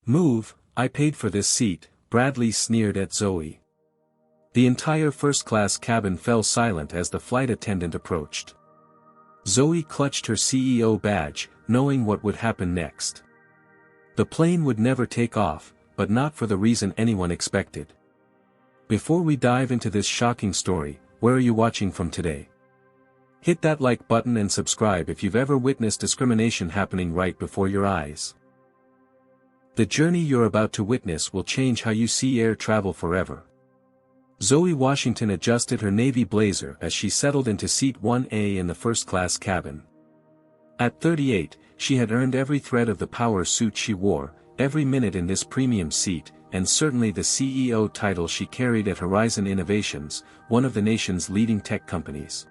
Move, I paid for this seat, Bradley sneered at Zoe. The entire first-class cabin fell silent as the flight attendant approached. Zoe clutched her CEO badge, knowing what would happen next. The plane would never take off, but not for the reason anyone expected. Before we dive into this shocking story, where are you watching from today? Hit that like button and subscribe if you've ever witnessed discrimination happening right before your eyes. The journey you're about to witness will change how you see air travel forever. Zoe Washington adjusted her navy blazer as she settled into seat 1A in the first-class cabin. At 38, she had earned every thread of the power suit she wore, every minute in this premium seat, and certainly the CEO title she carried at Horizon Innovations, one of the nation's leading tech companies.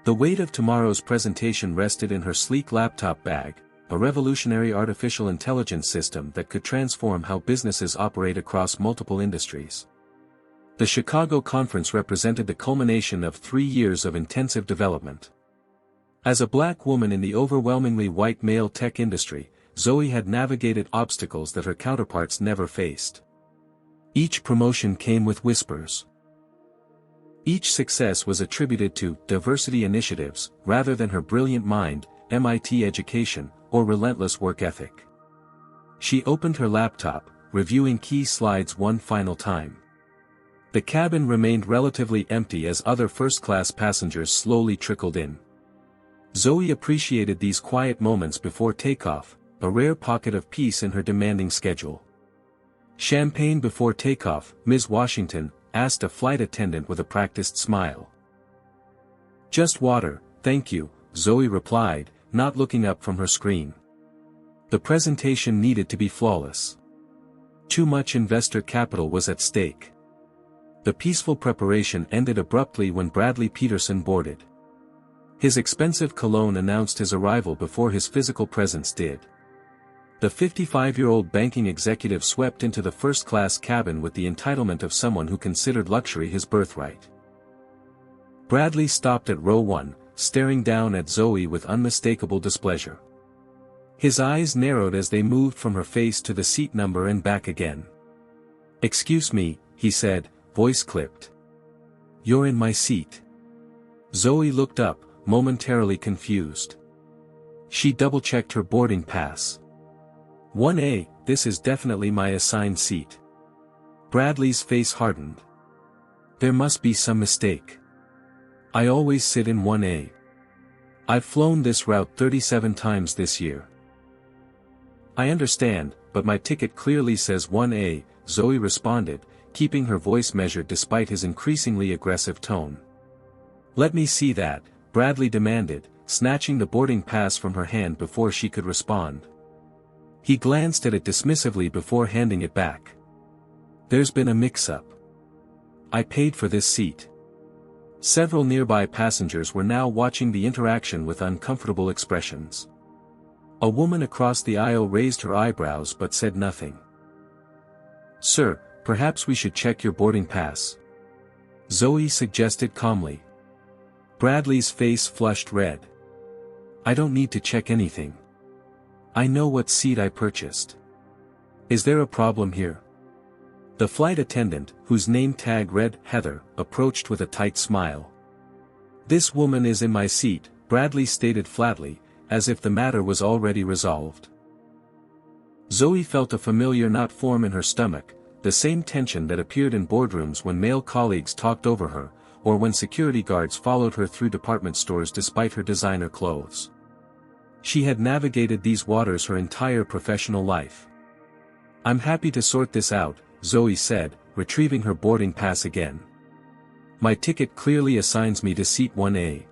The weight of tomorrow's presentation rested in her sleek laptop bag, a revolutionary artificial intelligence system that could transform how businesses operate across multiple industries. The Chicago conference represented the culmination of 3 years of intensive development. As a black woman in the overwhelmingly white male tech industry, Zoe had navigated obstacles that her counterparts never faced. Each promotion came with whispers. Each success was attributed to diversity initiatives, rather than her brilliant mind, MIT education, or relentless work ethic. She opened her laptop, reviewing key slides one final time. The cabin remained relatively empty as other first-class passengers slowly trickled in. Zoe appreciated these quiet moments before takeoff, a rare pocket of peace in her demanding schedule. "Champagne before takeoff, Ms. Washington?" asked a flight attendant with a practiced smile. "Just water, thank you," Zoe replied, not looking up from her screen. The presentation needed to be flawless. Too much investor capital was at stake. The peaceful preparation ended abruptly when Bradley Peterson boarded. His expensive cologne announced his arrival before his physical presence did. The 55-year-old banking executive swept into the first-class cabin with the entitlement of someone who considered luxury his birthright. Bradley stopped at row 1, staring down at Zoe with unmistakable displeasure. His eyes narrowed as they moved from her face to the seat number and back again. "Excuse me," he said, voice clipped. "You're in my seat." Zoe looked up, momentarily confused. She double-checked her boarding pass. 1A, this is definitely my assigned seat. Bradley's face hardened. There must be some mistake. I always sit in 1A. I've flown this route 37 times this year. I understand, but my ticket clearly says 1A, Zoe responded, keeping her voice measured despite his increasingly aggressive tone. "Let me see that," Bradley demanded, snatching the boarding pass from her hand before she could respond. He glanced at it dismissively before handing it back. "There's been a mix-up. I paid for this seat." Several nearby passengers were now watching the interaction with uncomfortable expressions. A woman across the aisle raised her eyebrows but said nothing. "Sir, perhaps we should check your boarding pass," Zoe suggested calmly. Bradley's face flushed red. "I don't need to check anything. I know what seat I purchased. Is there a problem here?" The flight attendant, whose name tag read Heather, approached with a tight smile. "This woman is in my seat," Bradley stated flatly, as if the matter was already resolved. Zoe felt a familiar knot form in her stomach, the same tension that appeared in boardrooms when male colleagues talked over her, or when security guards followed her through department stores despite her designer clothes. She had navigated these waters her entire professional life. "I'm happy to sort this out," Zoe said, retrieving her boarding pass again. "My ticket clearly assigns me to seat 1A."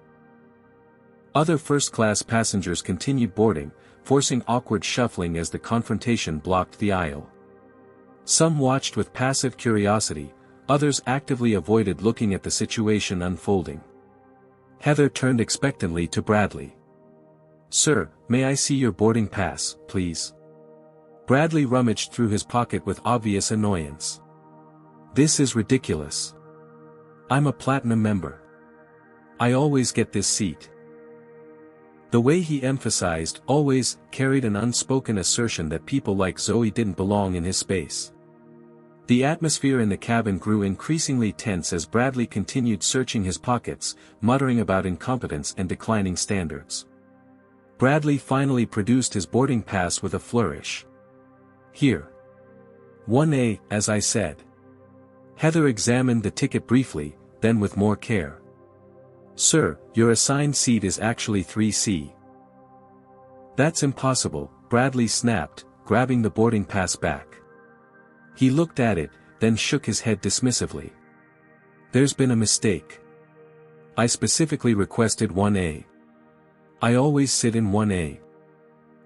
Other first-class passengers continued boarding, forcing awkward shuffling as the confrontation blocked the aisle. Some watched with passive curiosity, others actively avoided looking at the situation unfolding. Heather turned expectantly to Bradley. "Sir, may I see your boarding pass, please?" Bradley rummaged through his pocket with obvious annoyance. "This is ridiculous. I'm a platinum member. I always get this seat." The way he emphasized, always, carried an unspoken assertion that people like Zoe didn't belong in his space. The atmosphere in the cabin grew increasingly tense as Bradley continued searching his pockets, muttering about incompetence and declining standards. Bradley finally produced his boarding pass with a flourish. "Here. 1A, as I said." Heather examined the ticket briefly, then with more care. "Sir, your assigned seat is actually 3C. "That's impossible," Bradley snapped, grabbing the boarding pass back. He looked at it, then shook his head dismissively. "There's been a mistake. I specifically requested 1A. I always sit in 1A.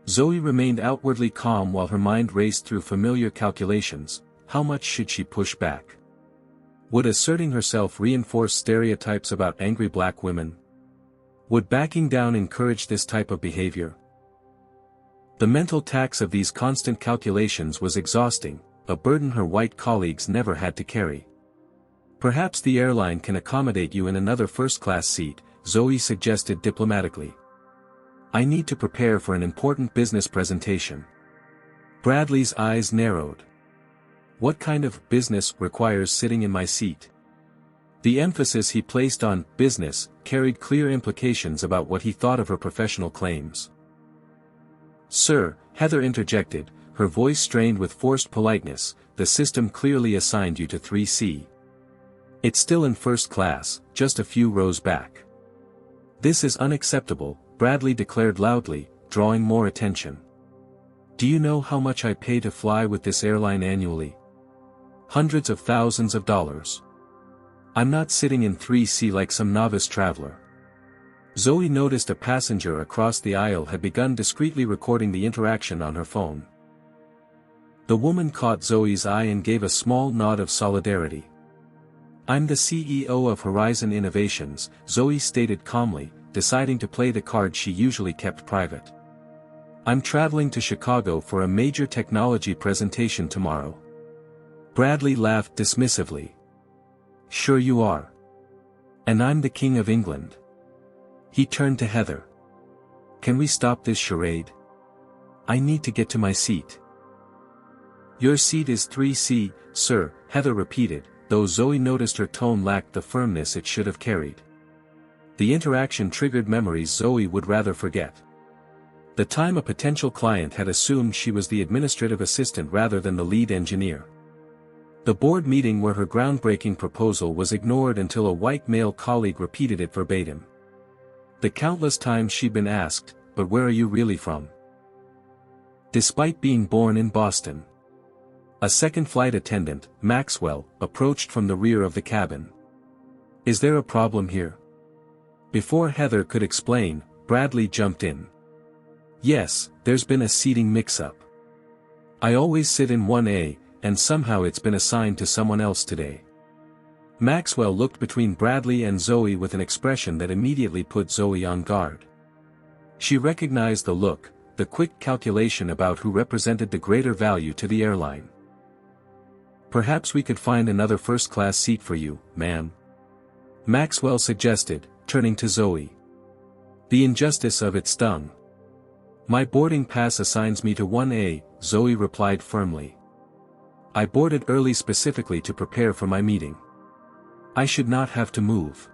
Zoe remained outwardly calm while her mind raced through familiar calculations. How much should she push back? Would asserting herself reinforce stereotypes about angry black women? Would backing down encourage this type of behavior? The mental tax of these constant calculations was exhausting, a burden her white colleagues never had to carry. "Perhaps the airline can accommodate you in another first-class seat," Zoe suggested diplomatically. "I need to prepare for an important business presentation." Bradley's eyes narrowed. What kind of business requires sitting in my seat? The emphasis he placed on business carried clear implications about what he thought of her professional claims. "Sir," Heather interjected, her voice strained with forced politeness, "the system clearly assigned you to 3C. It's still in first class, just a few rows back." "This is unacceptable," Bradley declared loudly, drawing more attention. "Do you know how much I pay to fly with this airline annually? Hundreds of thousands of dollars. I'm not sitting in 3C like some novice traveler." Zoe noticed a passenger across the aisle had begun discreetly recording the interaction on her phone. The woman caught Zoe's eye and gave a small nod of solidarity. "I'm the CEO of Horizon Innovations," Zoe stated calmly, deciding to play the card she usually kept private. "I'm traveling to Chicago for a major technology presentation tomorrow." Bradley laughed dismissively. "Sure you are. And I'm the King of England." He turned to Heather. "Can we stop this charade? I need to get to my seat." "Your seat is 3C, sir," Heather repeated, though Zoe noticed her tone lacked the firmness it should have carried. The interaction triggered memories Zoe would rather forget. The time a potential client had assumed she was the administrative assistant rather than the lead engineer. The board meeting where her groundbreaking proposal was ignored until a white male colleague repeated it verbatim. The countless times she'd been asked, "But where are you really from?" Despite being born in Boston. A second flight attendant, Maxwell, approached from the rear of the cabin. "Is there a problem here?" Before Heather could explain, Bradley jumped in. "Yes, there's been a seating mix-up. I always sit in 1A, and somehow it's been assigned to someone else today." Maxwell looked between Bradley and Zoe with an expression that immediately put Zoe on guard. She recognized the look, the quick calculation about who represented the greater value to the airline. "Perhaps we could find another first-class seat for you, ma'am," Maxwell suggested, turning to Zoe. The injustice of it stung. "My boarding pass assigns me to 1A, Zoe replied firmly. "I boarded early specifically to prepare for my meeting. I should not have to move."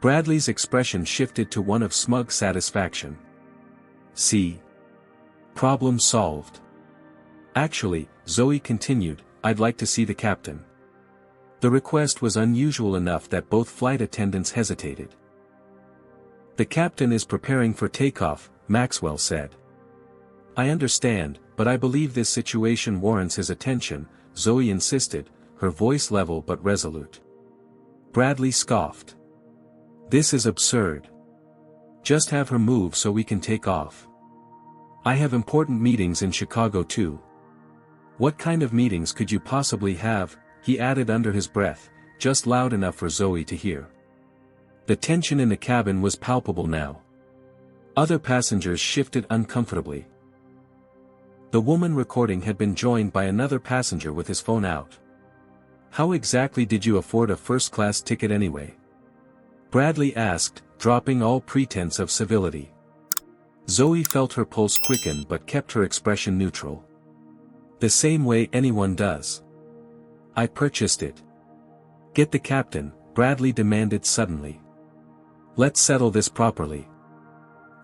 Bradley's expression shifted to one of smug satisfaction. "See? Problem solved." "Actually," Zoe continued, "I'd like to see the captain." The request was unusual enough that both flight attendants hesitated. "The captain is preparing for takeoff," Maxwell said. "I understand, but I believe this situation warrants his attention," Zoe insisted, her voice level but resolute. Bradley scoffed. "This is absurd. Just have her move so we can take off. I have important meetings in Chicago too." "What kind of meetings could you possibly have?" he added under his breath, just loud enough for Zoe to hear. The tension in the cabin was palpable now. Other passengers shifted uncomfortably. The woman recording had been joined by another passenger with his phone out. "How exactly did you afford a first-class ticket anyway?" Bradley asked, dropping all pretense of civility. Zoe felt her pulse quicken but kept her expression neutral. The same way anyone does. I purchased it. Get the captain, Bradley demanded suddenly. Let's settle this properly.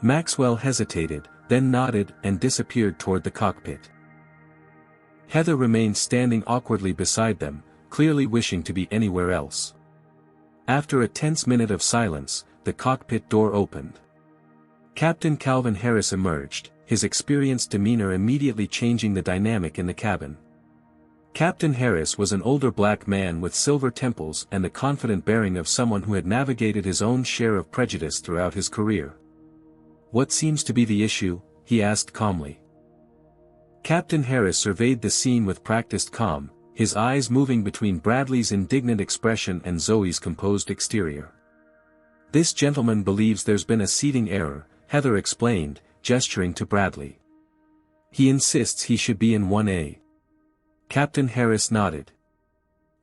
Maxwell hesitated, then nodded and disappeared toward the cockpit. Heather remained standing awkwardly beside them, clearly wishing to be anywhere else. After a tense minute of silence, the cockpit door opened. Captain Calvin Harris emerged, his experienced demeanor immediately changing the dynamic in the cabin. Captain Harris was an older black man with silver temples and the confident bearing of someone who had navigated his own share of prejudice throughout his career. "What seems to be the issue?" he asked calmly. Captain Harris surveyed the scene with practiced calm, his eyes moving between Bradley's indignant expression and Zoe's composed exterior. "This gentleman believes there's been a seating error," Heather explained, gesturing to Bradley. "He insists he should be in 1A. Captain Harris nodded.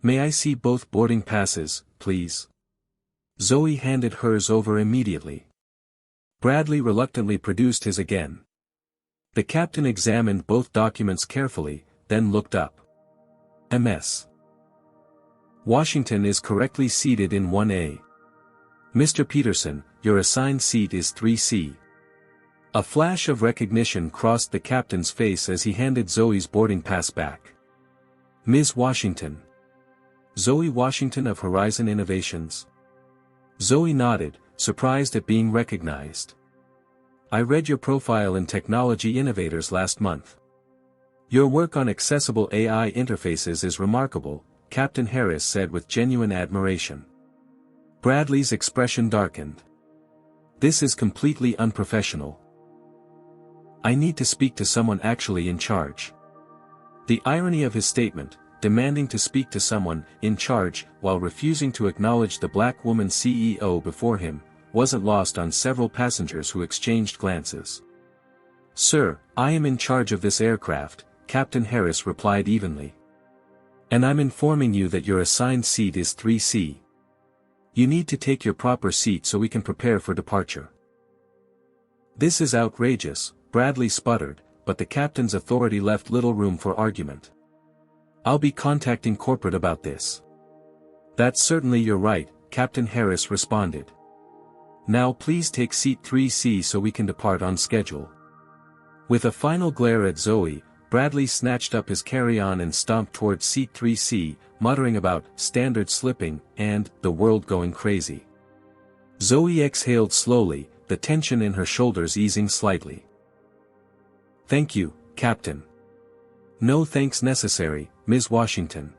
"May I see both boarding passes, please?" Zoe handed hers over immediately. Bradley reluctantly produced his again. The captain examined both documents carefully, then looked up. "Ms. Washington is correctly seated in 1A. Mr. Peterson, your assigned seat is 3C. A flash of recognition crossed the captain's face as he handed Zoe's boarding pass back. "Ms. Washington. Zoe Washington of Horizon Innovations?" Zoe nodded, surprised at being recognized. "I read your profile in Technology Innovators last month. Your work on accessible AI interfaces is remarkable," Captain Harris said with genuine admiration. Bradley's expression darkened. "This is completely unprofessional. I need to speak to someone actually in charge." The irony of his statement, demanding to speak to someone in charge while refusing to acknowledge the black woman CEO before him, wasn't lost on several passengers who exchanged glances. "Sir, I am in charge of this aircraft," Captain Harris replied evenly. "And I'm informing you that your assigned seat is 3C. You need to take your proper seat so we can prepare for departure." "This is outrageous," Bradley sputtered, but the captain's authority left little room for argument. "I'll be contacting corporate about this." "That's certainly your right," Captain Harris responded. "Now please take seat 3C so we can depart on schedule." With a final glare at Zoe, Bradley snatched up his carry-on and stomped toward seat 3C, muttering about standard slipping and the world going crazy. Zoe exhaled slowly, the tension in her shoulders easing slightly. "Thank you, Captain." "No thanks necessary, Ms. Washington."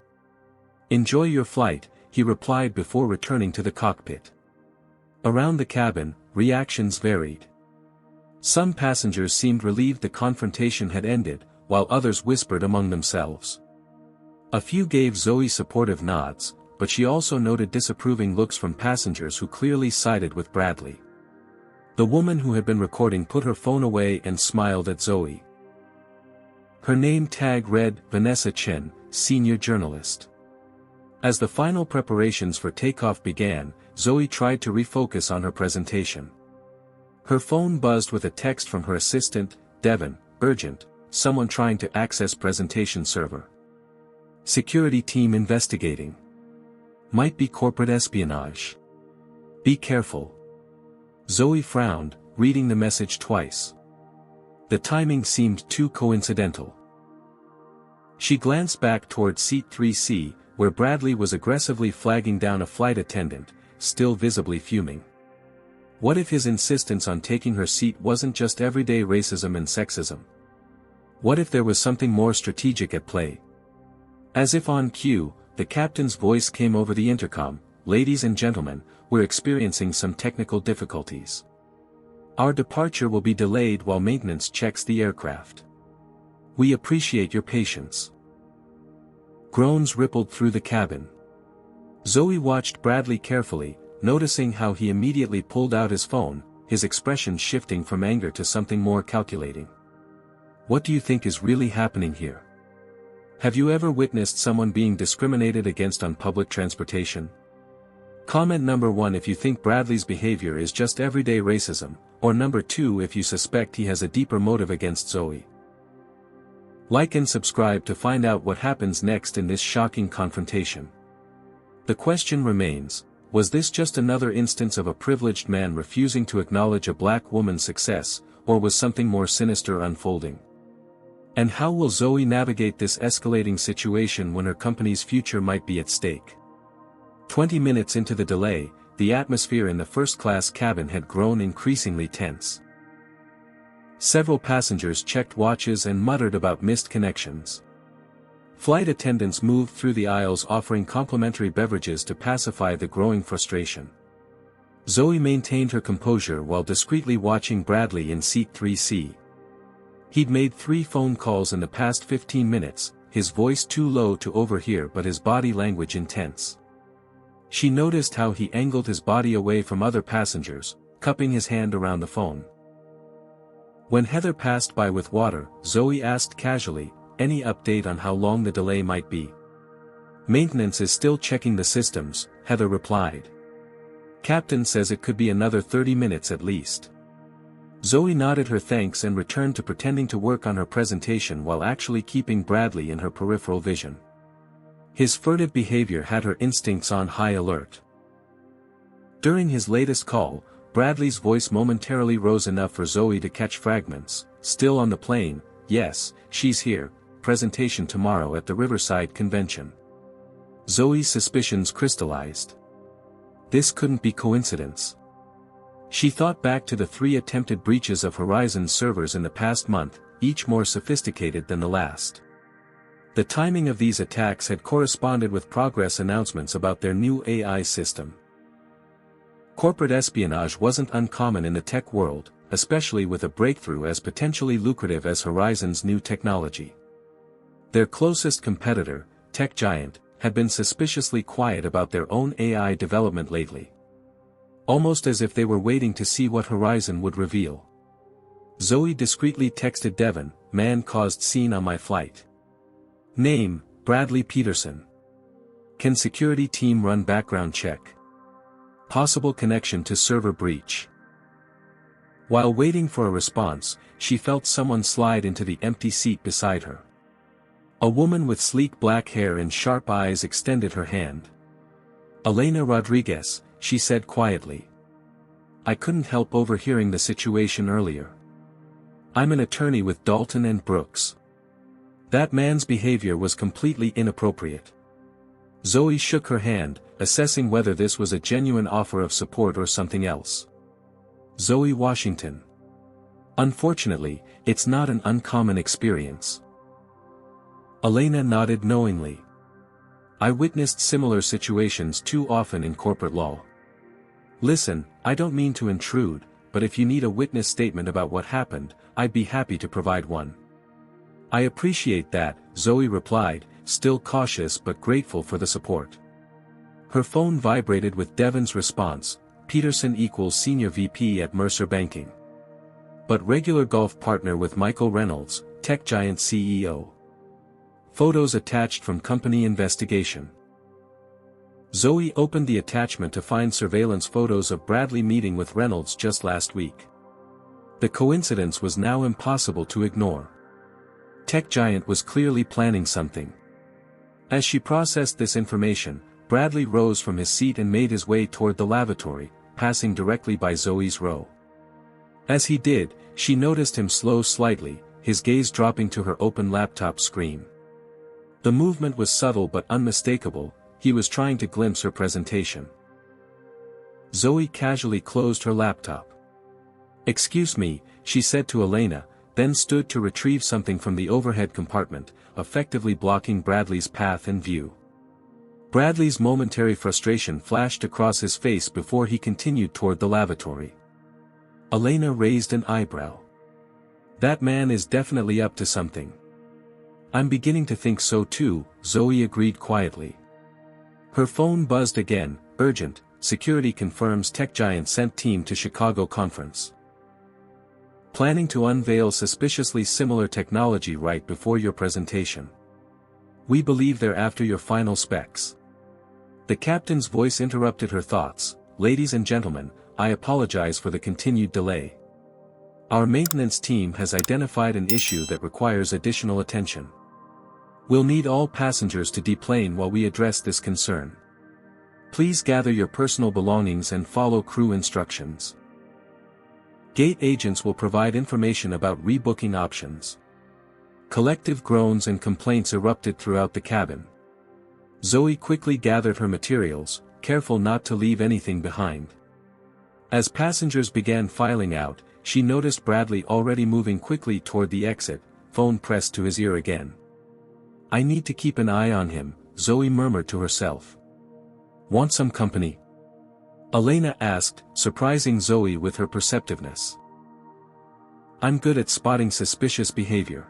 "Enjoy your flight," he replied before returning to the cockpit. Around the cabin, reactions varied. Some passengers seemed relieved the confrontation had ended, while others whispered among themselves. A few gave Zoe supportive nods, but she also noted disapproving looks from passengers who clearly sided with Bradley. The woman who had been recording put her phone away and smiled at Zoe. Her name tag read, Vanessa Chen, senior journalist. As the final preparations for takeoff began, Zoe tried to refocus on her presentation. Her phone buzzed with a text from her assistant, Devon, urgent, someone trying to access presentation server. Security team investigating. Might be corporate espionage. Be careful. Zoe frowned, reading the message twice. The timing seemed too coincidental. She glanced back toward seat 3C, where Bradley was aggressively flagging down a flight attendant, still visibly fuming. What if his insistence on taking her seat wasn't just everyday racism and sexism? What if there was something more strategic at play? As if on cue, the captain's voice came over the intercom, "Ladies and gentlemen, we're experiencing some technical difficulties. Our departure will be delayed while maintenance checks the aircraft. We appreciate your patience." Groans rippled through the cabin. Zoe watched Bradley carefully, noticing how he immediately pulled out his phone, his expression shifting from anger to something more calculating. "What do you think is really happening here? Have you ever witnessed someone being discriminated against on public transportation? Comment number 1 if you think Bradley's behavior is just everyday racism, or number 2 if you suspect he has a deeper motive against Zoe. Like and subscribe to find out what happens next in this shocking confrontation. The question remains, was this just another instance of a privileged man refusing to acknowledge a black woman's success, or was something more sinister unfolding? And how will Zoe navigate this escalating situation when her company's future might be at stake? 20 minutes into the delay, the atmosphere in the first-class cabin had grown increasingly tense. Several passengers checked watches and muttered about missed connections. Flight attendants moved through the aisles offering complimentary beverages to pacify the growing frustration. Zoe maintained her composure while discreetly watching Bradley in seat 3C. He'd made 3 phone calls in the past 15 minutes, his voice too low to overhear but his body language intense. She noticed how he angled his body away from other passengers, cupping his hand around the phone. When Heather passed by with water, Zoe asked casually, "Any update on how long the delay might be?" "Maintenance is still checking the systems," Heather replied. "Captain says it could be another 30 minutes at least." Zoe nodded her thanks and returned to pretending to work on her presentation while actually keeping Bradley in her peripheral vision. His furtive behavior had her instincts on high alert. During his latest call, Bradley's voice momentarily rose enough for Zoe to catch fragments. "Still on the plane? Yes, she's here, presentation tomorrow at the Riverside Convention." Zoe's suspicions crystallized. This couldn't be coincidence. She thought back to the 3 attempted breaches of Horizon's servers in the past month, each more sophisticated than the last. The timing of these attacks had corresponded with progress announcements about their new AI system. Corporate espionage wasn't uncommon in the tech world, especially with a breakthrough as potentially lucrative as Horizon's new technology. Their closest competitor, tech giant, had been suspiciously quiet about their own AI development lately. Almost as if they were waiting to see what Horizon would reveal. Zoe discreetly texted Devon, "Man caused scene on my flight. Name, Bradley Peterson. Can security team run background check? Possible connection to server breach." While waiting for a response, she felt someone slide into the empty seat beside her. A woman with sleek black hair and sharp eyes extended her hand. "Elena Rodriguez," she said quietly. "I couldn't help overhearing the situation earlier. I'm an attorney with Dalton and Brooks. That man's behavior was completely inappropriate." Zoe shook her hand, assessing whether this was a genuine offer of support or something else. "Zoe Washington. Unfortunately, it's not an uncommon experience." Elena nodded knowingly. "I witnessed similar situations too often in corporate law. Listen, I don't mean to intrude, but if you need a witness statement about what happened, I'd be happy to provide one." "I appreciate that," Zoe replied, still cautious but grateful for the support. Her phone vibrated with Devon's response, "Peterson equals Senior VP at Mercer Banking. But regular golf partner with Michael Reynolds, tech giant CEO. Photos attached from company investigation." Zoe opened the attachment to find surveillance photos of Bradley meeting with Reynolds just last week. The coincidence was now impossible to ignore. Tech giant was clearly planning something. As she processed this information, Bradley rose from his seat and made his way toward the lavatory, passing directly by Zoe's row. As he did, she noticed him slow slightly, his gaze dropping to her open laptop screen. The movement was subtle but unmistakable, he was trying to glimpse her presentation. Zoe casually closed her laptop. "Excuse me," she said to Elena, then stood to retrieve something from the overhead compartment, effectively blocking Bradley's path and view. Bradley's momentary frustration flashed across his face before he continued toward the lavatory. Elena raised an eyebrow. "That man is definitely up to something." "I'm beginning to think so too," Zoe agreed quietly. Her phone buzzed again, urgent, "Security confirms tech giant sent team to Chicago conference. Planning to unveil suspiciously similar technology right before your presentation. We believe they're after your final specs." The captain's voice interrupted her thoughts. "Ladies and gentlemen, I apologize for the continued delay. Our maintenance team has identified an issue that requires additional attention. We'll need all passengers to deplane while we address this concern. Please gather your personal belongings and follow crew instructions. Gate agents will provide information about rebooking options. Collective groans and complaints erupted throughout the cabin. Zoe quickly gathered her materials, careful not to leave anything behind. As passengers began filing out, she noticed Bradley already moving quickly toward the exit, phone pressed to his ear again. "I need to keep an eye on him," Zoe murmured to herself. "Want some company?" Elena asked, surprising Zoe with her perceptiveness. "I'm good at spotting suspicious behavior.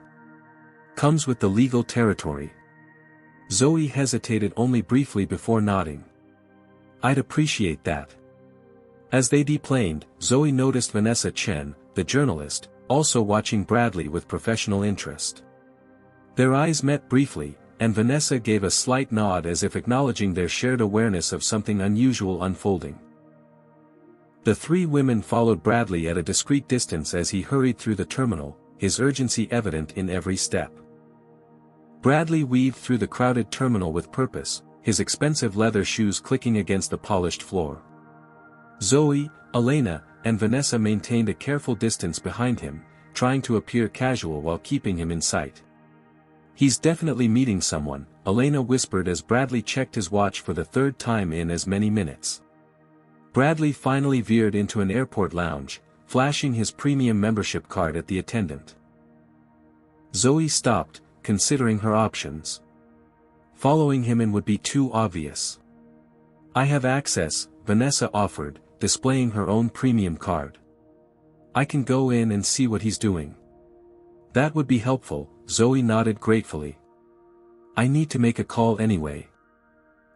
Comes with the legal territory." Zoe hesitated only briefly before nodding. "I'd appreciate that." As they deplaned, Zoe noticed Vanessa Chen, the journalist, also watching Bradley with professional interest. Their eyes met briefly, and Vanessa gave a slight nod as if acknowledging their shared awareness of something unusual unfolding. The three women followed Bradley at a discreet distance as he hurried through the terminal, his urgency evident in every step. Bradley weaved through the crowded terminal with purpose, his expensive leather shoes clicking against the polished floor. Zoe, Elena, and Vanessa maintained a careful distance behind him, trying to appear casual while keeping him in sight. "He's definitely meeting someone," Elena whispered as Bradley checked his watch for the third time in as many minutes. Bradley finally veered into an airport lounge, flashing his premium membership card at the attendant. Zoe stopped, considering her options. Following him in would be too obvious. "I have access," Vanessa offered, displaying her own premium card. "I can go in and see what he's doing." "That would be helpful," Zoe nodded gratefully. "I need to make a call anyway."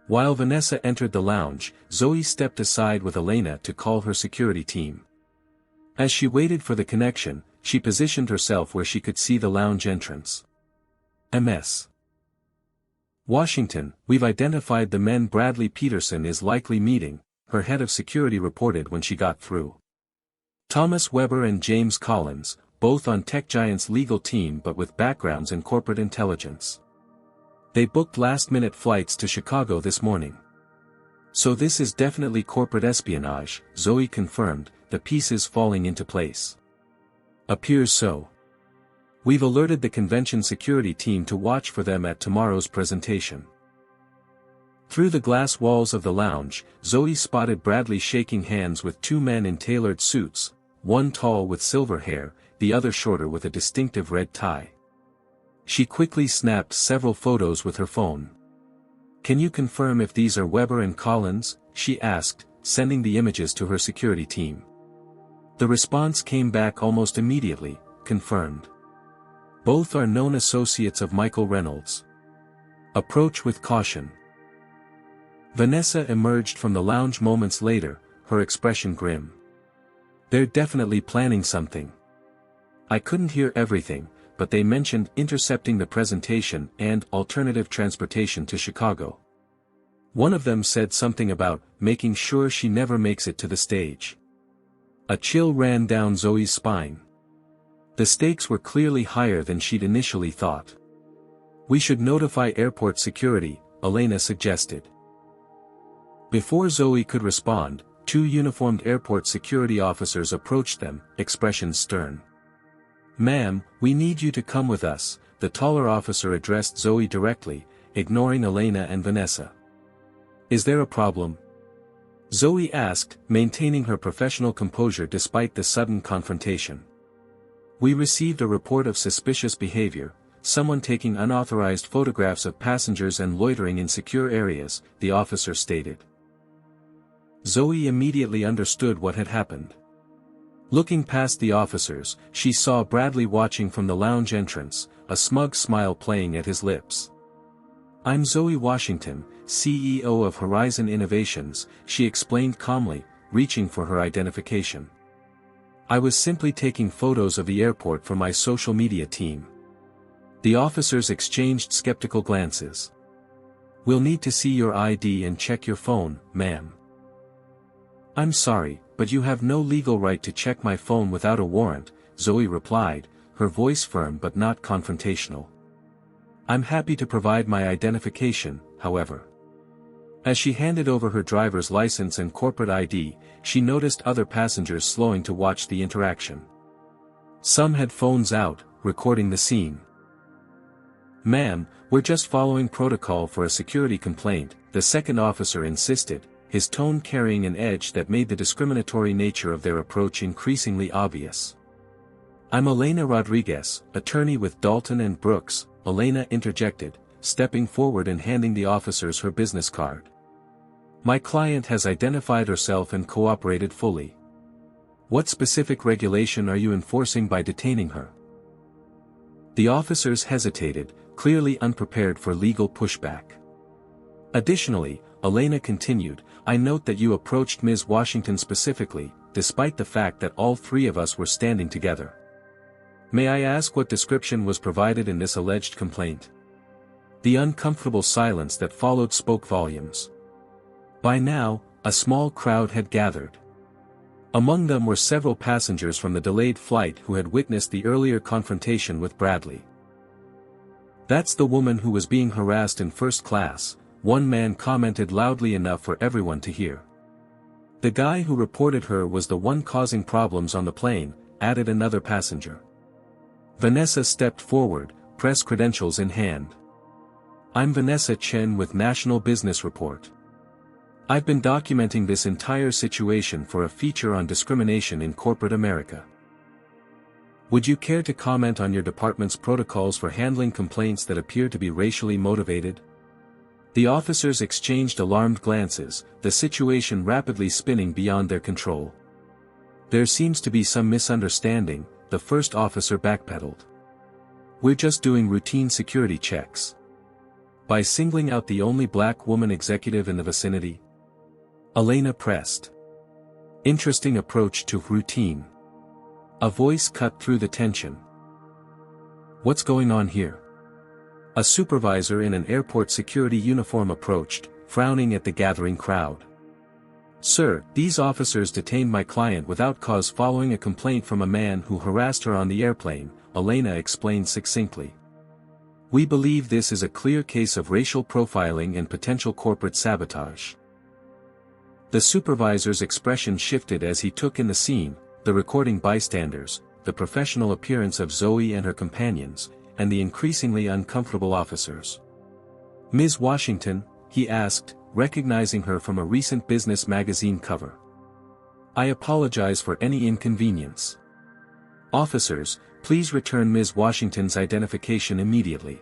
While Vanessa entered the lounge, Zoe stepped aside with Elena to call her security team. As she waited for the connection, she positioned herself where she could see the lounge entrance. "Ms. Washington, we've identified the men Bradley Peterson is likely meeting," her head of security reported when she got through. Thomas Weber and James Collins, both on Tech Giant's legal team but with backgrounds in corporate intelligence. They booked last-minute flights to Chicago this morning. "So this is definitely corporate espionage," Zoe confirmed, the pieces falling into place. "Appears so. We've alerted the convention security team to watch for them at tomorrow's presentation." Through the glass walls of the lounge, Zoe spotted Bradley shaking hands with two men in tailored suits, one tall with silver hair, the other shorter with a distinctive red tie. She quickly snapped several photos with her phone. "Can you confirm if these are Weber and Collins?" she asked, sending the images to her security team. The response came back almost immediately, confirmed. "Both are known associates of Michael Reynolds. Approach with caution." Vanessa emerged from the lounge moments later, her expression grim. "They're definitely planning something. I couldn't hear everything, but they mentioned intercepting the presentation and alternative transportation to Chicago. One of them said something about making sure she never makes it to the stage." A chill ran down Zoe's spine. The stakes were clearly higher than she'd initially thought. "We should notify airport security," Elena suggested. Before Zoe could respond, two uniformed airport security officers approached them, expressions stern. "Ma'am, we need you to come with us," the taller officer addressed Zoe directly, ignoring Elena and Vanessa. "Is there a problem?" Zoe asked, maintaining her professional composure despite the sudden confrontation. "We received a report of suspicious behavior, someone taking unauthorized photographs of passengers and loitering in secure areas," the officer stated. Zoe immediately understood what had happened. Looking past the officers, she saw Bradley watching from the lounge entrance, a smug smile playing at his lips. "I'm Zoe Washington, CEO of Horizon Innovations," she explained calmly, reaching for her identification. "I was simply taking photos of the airport for my social media team." The officers exchanged skeptical glances. "We'll need to see your ID and check your phone, ma'am." "I'm sorry, but you have no legal right to check my phone without a warrant," Zoe replied, her voice firm but not confrontational. I'm happy to provide my identification, however. As she handed over her driver's license and corporate ID, she noticed other passengers slowing to watch the interaction. Some had phones out, recording the scene. "Ma'am, we're just following protocol for a security complaint," the second officer insisted, his tone carrying an edge that made the discriminatory nature of their approach increasingly obvious. "I'm Elena Rodriguez, attorney with Dalton and Brooks," Elena interjected, stepping forward and handing the officers her business card. "My client has identified herself and cooperated fully. What specific regulation are you enforcing by detaining her?" The officers hesitated, clearly unprepared for legal pushback. "Additionally," Elena continued, "I note that you approached Ms. Washington specifically, despite the fact that all three of us were standing together. May I ask what description was provided in this alleged complaint?" The uncomfortable silence that followed spoke volumes. By now, a small crowd had gathered. Among them were several passengers from the delayed flight who had witnessed the earlier confrontation with Bradley. "That's the woman who was being harassed in first class," one man commented loudly enough for everyone to hear. "The guy who reported her was the one causing problems on the plane," added another passenger. Vanessa stepped forward, press credentials in hand. "I'm Vanessa Chen with National Business Report. I've been documenting this entire situation for a feature on discrimination in corporate America. Would you care to comment on your department's protocols for handling complaints that appear to be racially motivated?" The officers exchanged alarmed glances, the situation rapidly spinning beyond their control. "There seems to be some misunderstanding," the first officer backpedaled. "We're just doing routine security checks." "By singling out the only black woman executive in the vicinity?" Elena pressed. "Interesting approach to routine." A voice cut through the tension. "What's going on here?" A supervisor in an airport security uniform approached, frowning at the gathering crowd. "Sir, these officers detained my client without cause following a complaint from a man who harassed her on the airplane," Elena explained succinctly. "We believe this is a clear case of racial profiling and potential corporate sabotage." The supervisor's expression shifted as he took in the scene, the recording bystanders, the professional appearance of Zoe and her companions, and the increasingly uncomfortable officers. "Ms. Washington?" he asked, recognizing her from a recent business magazine cover. "I apologize for any inconvenience. Officers, please return Ms. Washington's identification immediately."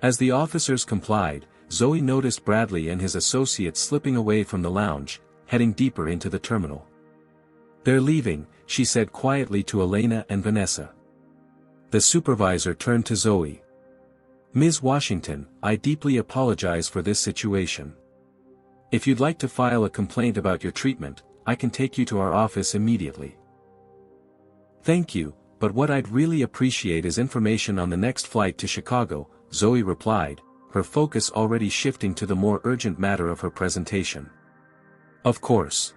As the officers complied, Zoe noticed Bradley and his associates slipping away from the lounge, heading deeper into the terminal. "They're leaving," she said quietly to Elena and Vanessa. The supervisor turned to Zoe. "Ms. Washington, I deeply apologize for this situation. If you'd like to file a complaint about your treatment, I can take you to our office immediately." "Thank you, but what I'd really appreciate is information on the next flight to Chicago," Zoe replied, her focus already shifting to the more urgent matter of her presentation. "Of course.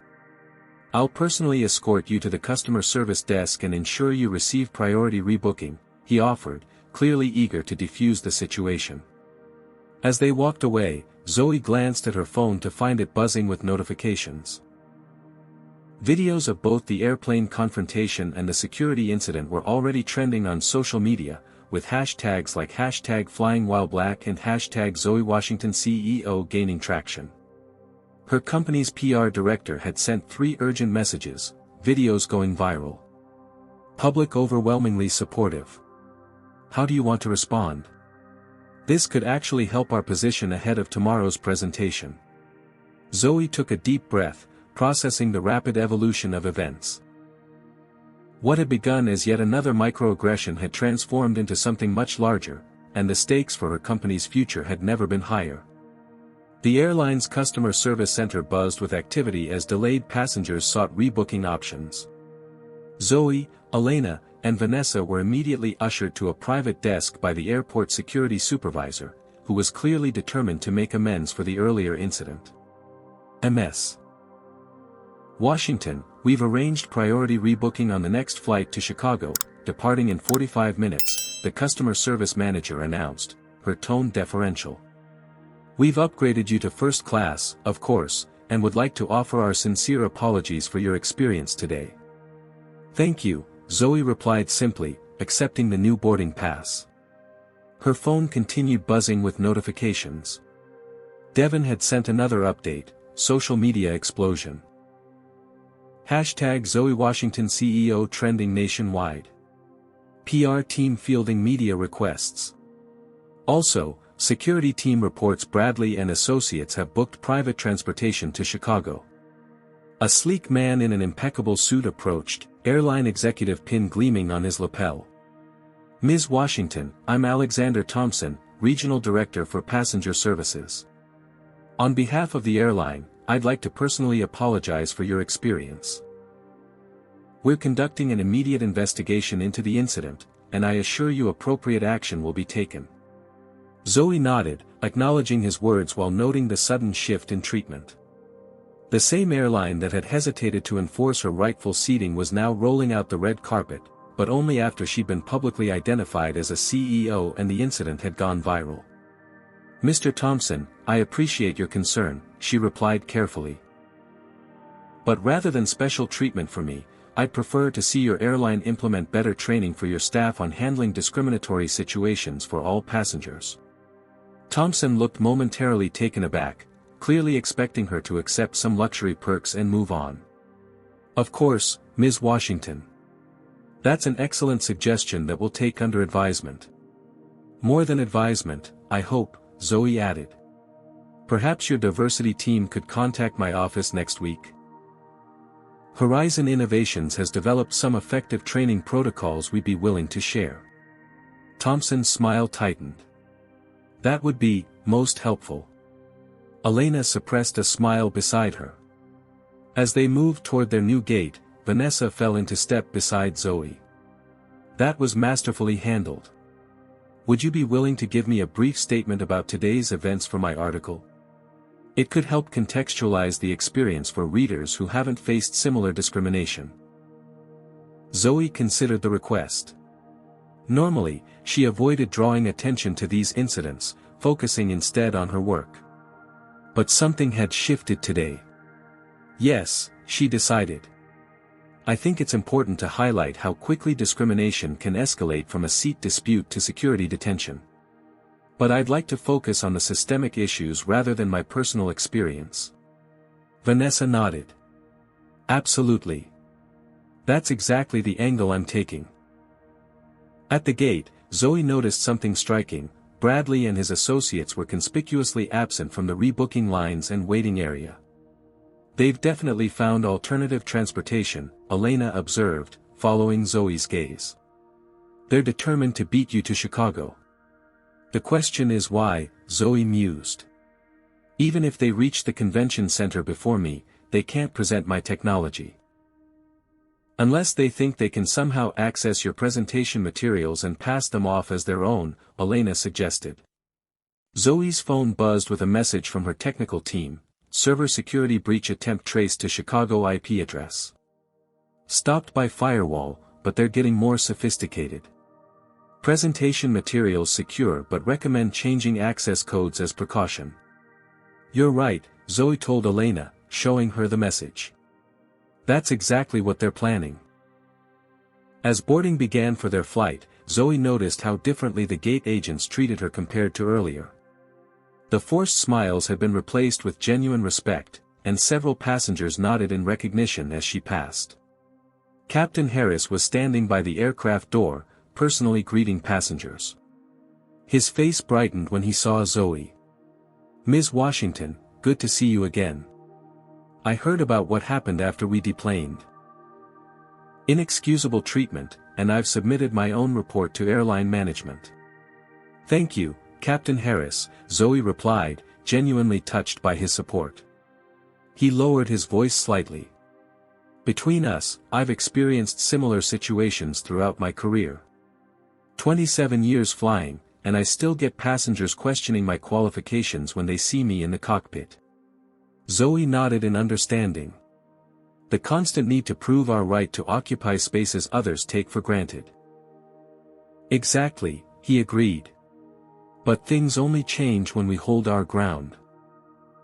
I'll personally escort you to the customer service desk and ensure you receive priority rebooking," he offered, clearly eager to defuse the situation. As they walked away, Zoe glanced at her phone to find it buzzing with notifications. Videos of both the airplane confrontation and the security incident were already trending on social media, with hashtags like #FlyingWhileBlack and #ZoeWashingtonCEO gaining traction. Her company's PR director had sent 3 urgent messages, videos going viral. Public overwhelmingly supportive. How do you want to respond? This could actually help our position ahead of tomorrow's presentation. Zoe took a deep breath, processing the rapid evolution of events. What had begun as yet another microaggression had transformed into something much larger, and the stakes for her company's future had never been higher. The airline's customer service center buzzed with activity as delayed passengers sought rebooking options. Zoe, Elena, and Vanessa were immediately ushered to a private desk by the airport security supervisor, who was clearly determined to make amends for the earlier incident. Ms. Washington, we've arranged priority rebooking on the next flight to Chicago, departing in 45 minutes, the customer service manager announced, her tone deferential. We've upgraded you to first class, of course, and would like to offer our sincere apologies for your experience today. Thank you, Zoe replied simply, accepting the new boarding pass. Her phone continued buzzing with notifications. Devon had sent another update, social media explosion. Hashtag Zoe Washington CEO trending nationwide. PR team fielding media requests. Also, security team reports Bradley and associates have booked private transportation to Chicago. A sleek man in an impeccable suit approached, airline executive pin gleaming on his lapel. Ms. Washington, I'm Alexander Thompson, Regional Director for Passenger Services. On behalf of the airline, I'd like to personally apologize for your experience. We're conducting an immediate investigation into the incident, and I assure you appropriate action will be taken. Zoe nodded, acknowledging his words while noting the sudden shift in treatment. The same airline that had hesitated to enforce her rightful seating was now rolling out the red carpet, but only after she'd been publicly identified as a CEO and the incident had gone viral. Mr. Thompson, I appreciate your concern, she replied carefully. But rather than special treatment for me, I'd prefer to see your airline implement better training for your staff on handling discriminatory situations for all passengers. Thompson looked momentarily taken aback, clearly expecting her to accept some luxury perks and move on. Of course, Ms. Washington. That's an excellent suggestion that we'll take under advisement. More than advisement, I hope, Zoe added. Perhaps your diversity team could contact my office next week. Horizon Innovations has developed some effective training protocols we'd be willing to share. Thompson's smile tightened. That would be most helpful. Elena suppressed a smile beside her. As they moved toward their new gate, Vanessa fell into step beside Zoe. That was masterfully handled. Would you be willing to give me a brief statement about today's events for my article? It could help contextualize the experience for readers who haven't faced similar discrimination. Zoe considered the request. Normally, she avoided drawing attention to these incidents, focusing instead on her work. But something had shifted today. Yes, she decided. I think it's important to highlight how quickly discrimination can escalate from a seat dispute to security detention. But I'd like to focus on the systemic issues rather than my personal experience. Vanessa nodded. Absolutely. That's exactly the angle I'm taking. At the gate, Zoe noticed something striking. Bradley and his associates were conspicuously absent from the rebooking lines and waiting area. They've definitely found alternative transportation, Elena observed, following Zoe's gaze. They're determined to beat you to Chicago. The question is why, Zoe mused. Even if they reach the convention center before me, they can't present my technology. Unless they think they can somehow access your presentation materials and pass them off as their own, Elena suggested. Zoe's phone buzzed with a message from her technical team. Server security breach attempt traced to Chicago IP address. Stopped by firewall, but they're getting more sophisticated. Presentation materials secure but recommend changing access codes as precaution. You're right, Zoe told Elena, showing her the message. That's exactly what they're planning. As boarding began for their flight, Zoe noticed how differently the gate agents treated her compared to earlier. The forced smiles had been replaced with genuine respect, and several passengers nodded in recognition as she passed. Captain Harris was standing by the aircraft door, personally greeting passengers. His face brightened when he saw Zoe. Ms. Washington, good to see you again. I heard about what happened after we deplaned. Inexcusable treatment, and I've submitted my own report to airline management. Thank you, Captain Harris, Zoe replied, genuinely touched by his support. He lowered his voice slightly. Between us, I've experienced similar situations throughout my career. 27 years flying, and I still get passengers questioning my qualifications when they see me in the cockpit. Zoe nodded in understanding. The constant need to prove our right to occupy spaces others take for granted. Exactly, he agreed. But things only change when we hold our ground.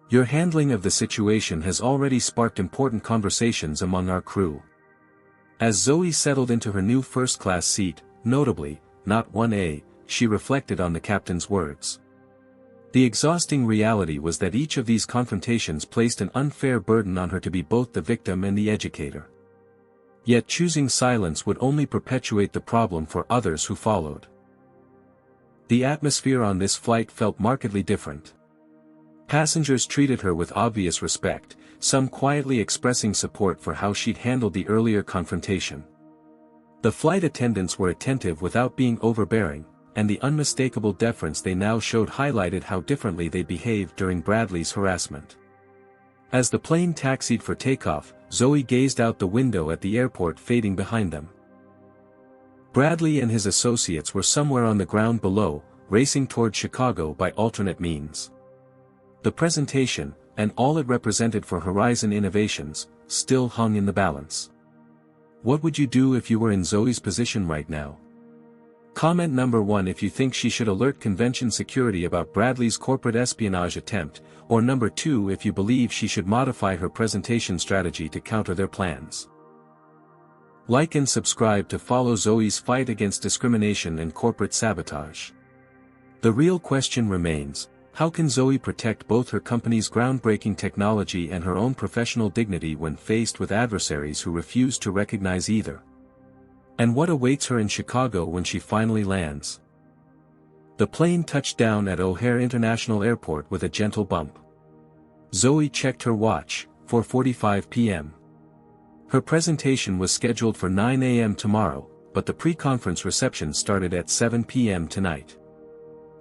Your handling of the situation has already sparked important conversations among our crew. As Zoe settled into her new first-class seat, notably, not 1A, she reflected on the captain's words. The exhausting reality was that each of these confrontations placed an unfair burden on her to be both the victim and the educator. Yet choosing silence would only perpetuate the problem for others who followed. The atmosphere on this flight felt markedly different. Passengers treated her with obvious respect, some quietly expressing support for how she'd handled the earlier confrontation. The flight attendants were attentive without being overbearing, and the unmistakable deference they now showed highlighted how differently they behaved during Bradley's harassment. As the plane taxied for takeoff, Zoe gazed out the window at the airport fading behind them. Bradley and his associates were somewhere on the ground below, racing toward Chicago by alternate means. The presentation, and all it represented for Horizon Innovations, still hung in the balance. What would you do if you were in Zoe's position right now? Comment number 1 if you think she should alert convention security about Bradley's corporate espionage attempt, or number 2 if you believe she should modify her presentation strategy to counter their plans. Like and subscribe to follow Zoe's fight against discrimination and corporate sabotage. The real question remains, how can Zoe protect both her company's groundbreaking technology and her own professional dignity when faced with adversaries who refuse to recognize either? And what awaits her in Chicago when she finally lands? The plane touched down at O'Hare International Airport with a gentle bump. Zoe checked her watch, 4:45 p.m. Her presentation was scheduled for 9 a.m. tomorrow, but the pre-conference reception started at 7 p.m. tonight.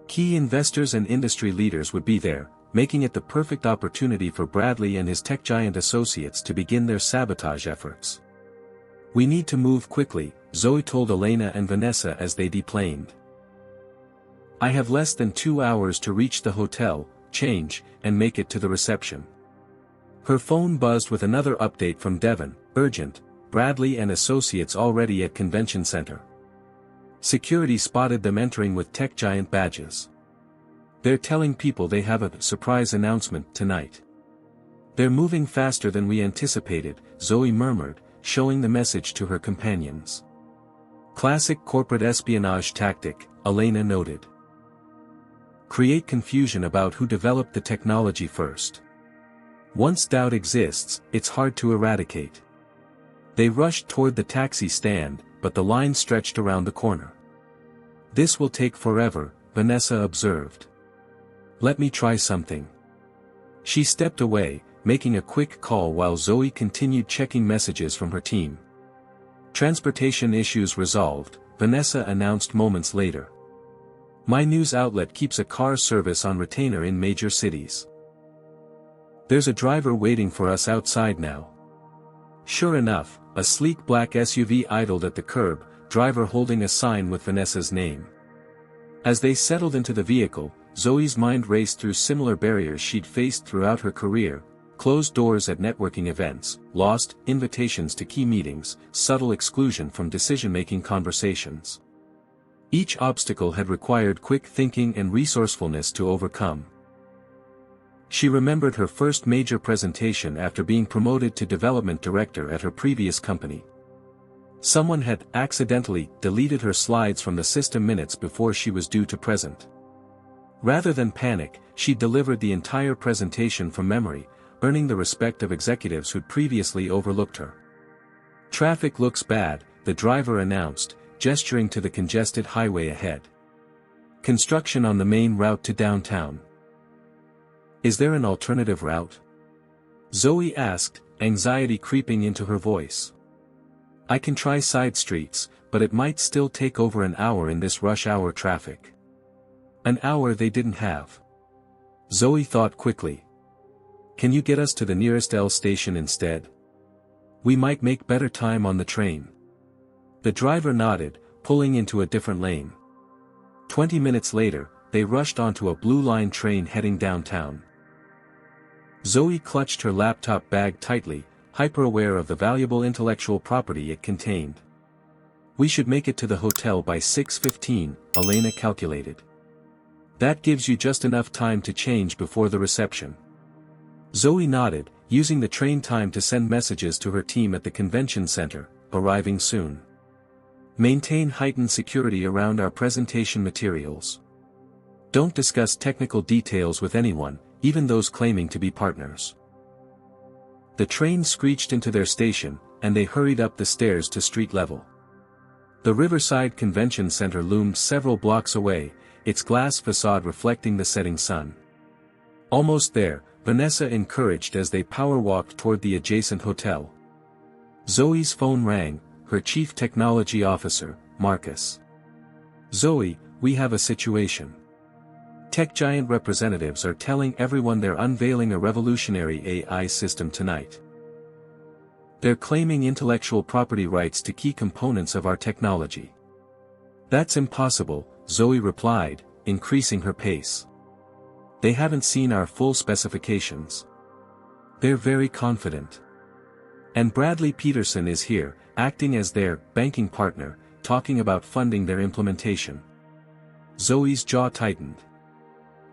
Key investors and industry leaders would be there, making it the perfect opportunity for Bradley and his tech giant associates to begin their sabotage efforts. "We need to move quickly," Zoe told Elena and Vanessa as they deplaned. "I have less than 2 hours to reach the hotel, change, and make it to the reception." Her phone buzzed with another update from Devon, urgent, Bradley and associates already at convention center. Security spotted them entering with tech giant badges. "They're telling people they have a surprise announcement tonight. They're moving faster than we anticipated," Zoe murmured, showing the message to her companions. "Classic corporate espionage tactic," Elena noted. "Create confusion about who developed the technology first. Once doubt exists, it's hard to eradicate." They rushed toward the taxi stand, but the line stretched around the corner. "This will take forever," Vanessa observed. "Let me try something." She stepped away, making a quick call while Zoe continued checking messages from her team. "Transportation issues resolved," Vanessa announced moments later. "My news outlet keeps a car service on retainer in major cities. There's a driver waiting for us outside now." Sure enough, a sleek black SUV idled at the curb, driver holding a sign with Vanessa's name. As they settled into the vehicle, Zoe's mind raced through similar barriers she'd faced throughout her career: closed doors at networking events, lost invitations to key meetings, subtle exclusion from decision-making conversations. Each obstacle had required quick thinking and resourcefulness to overcome. She remembered her first major presentation after being promoted to development director at her previous company. Someone had accidentally deleted her slides from the system minutes before she was due to present. Rather than panic, she delivered the entire presentation from memory, earning the respect of executives who'd previously overlooked her. "Traffic looks bad," the driver announced, gesturing to the congested highway ahead. "Construction on the main route to downtown." "Is there an alternative route?" Zoe asked, anxiety creeping into her voice. "I can try side streets, but it might still take over an hour in this rush hour traffic." An hour they didn't have. Zoe thought quickly. "Can you get us to the nearest L station instead? We might make better time on the train." The driver nodded, pulling into a different lane. 20 minutes later, they rushed onto a Blue Line train heading downtown. Zoe clutched her laptop bag tightly, hyper-aware of the valuable intellectual property it contained. We should make it to the hotel by 6:15, Elena calculated. That gives you just enough time to change before the reception. Zoe nodded, using the train time to send messages to her team at the convention center, arriving soon. Maintain heightened security around our presentation materials. Don't discuss technical details with anyone, even those claiming to be partners. The train screeched into their station, and they hurried up the stairs to street level. The Riverside Convention Center loomed several blocks away, its glass facade reflecting the setting sun. Almost there, Vanessa encouraged as they power-walked toward the adjacent hotel. Zoe's phone rang, her chief technology officer, Marcus. Zoe, we have a situation. Tech giant representatives are telling everyone they're unveiling a revolutionary AI system tonight. They're claiming intellectual property rights to key components of our technology. That's impossible, Zoe replied, increasing her pace. They haven't seen our full specifications. They're very confident. And Bradley Peterson is here, acting as their banking partner, talking about funding their implementation. Zoe's jaw tightened.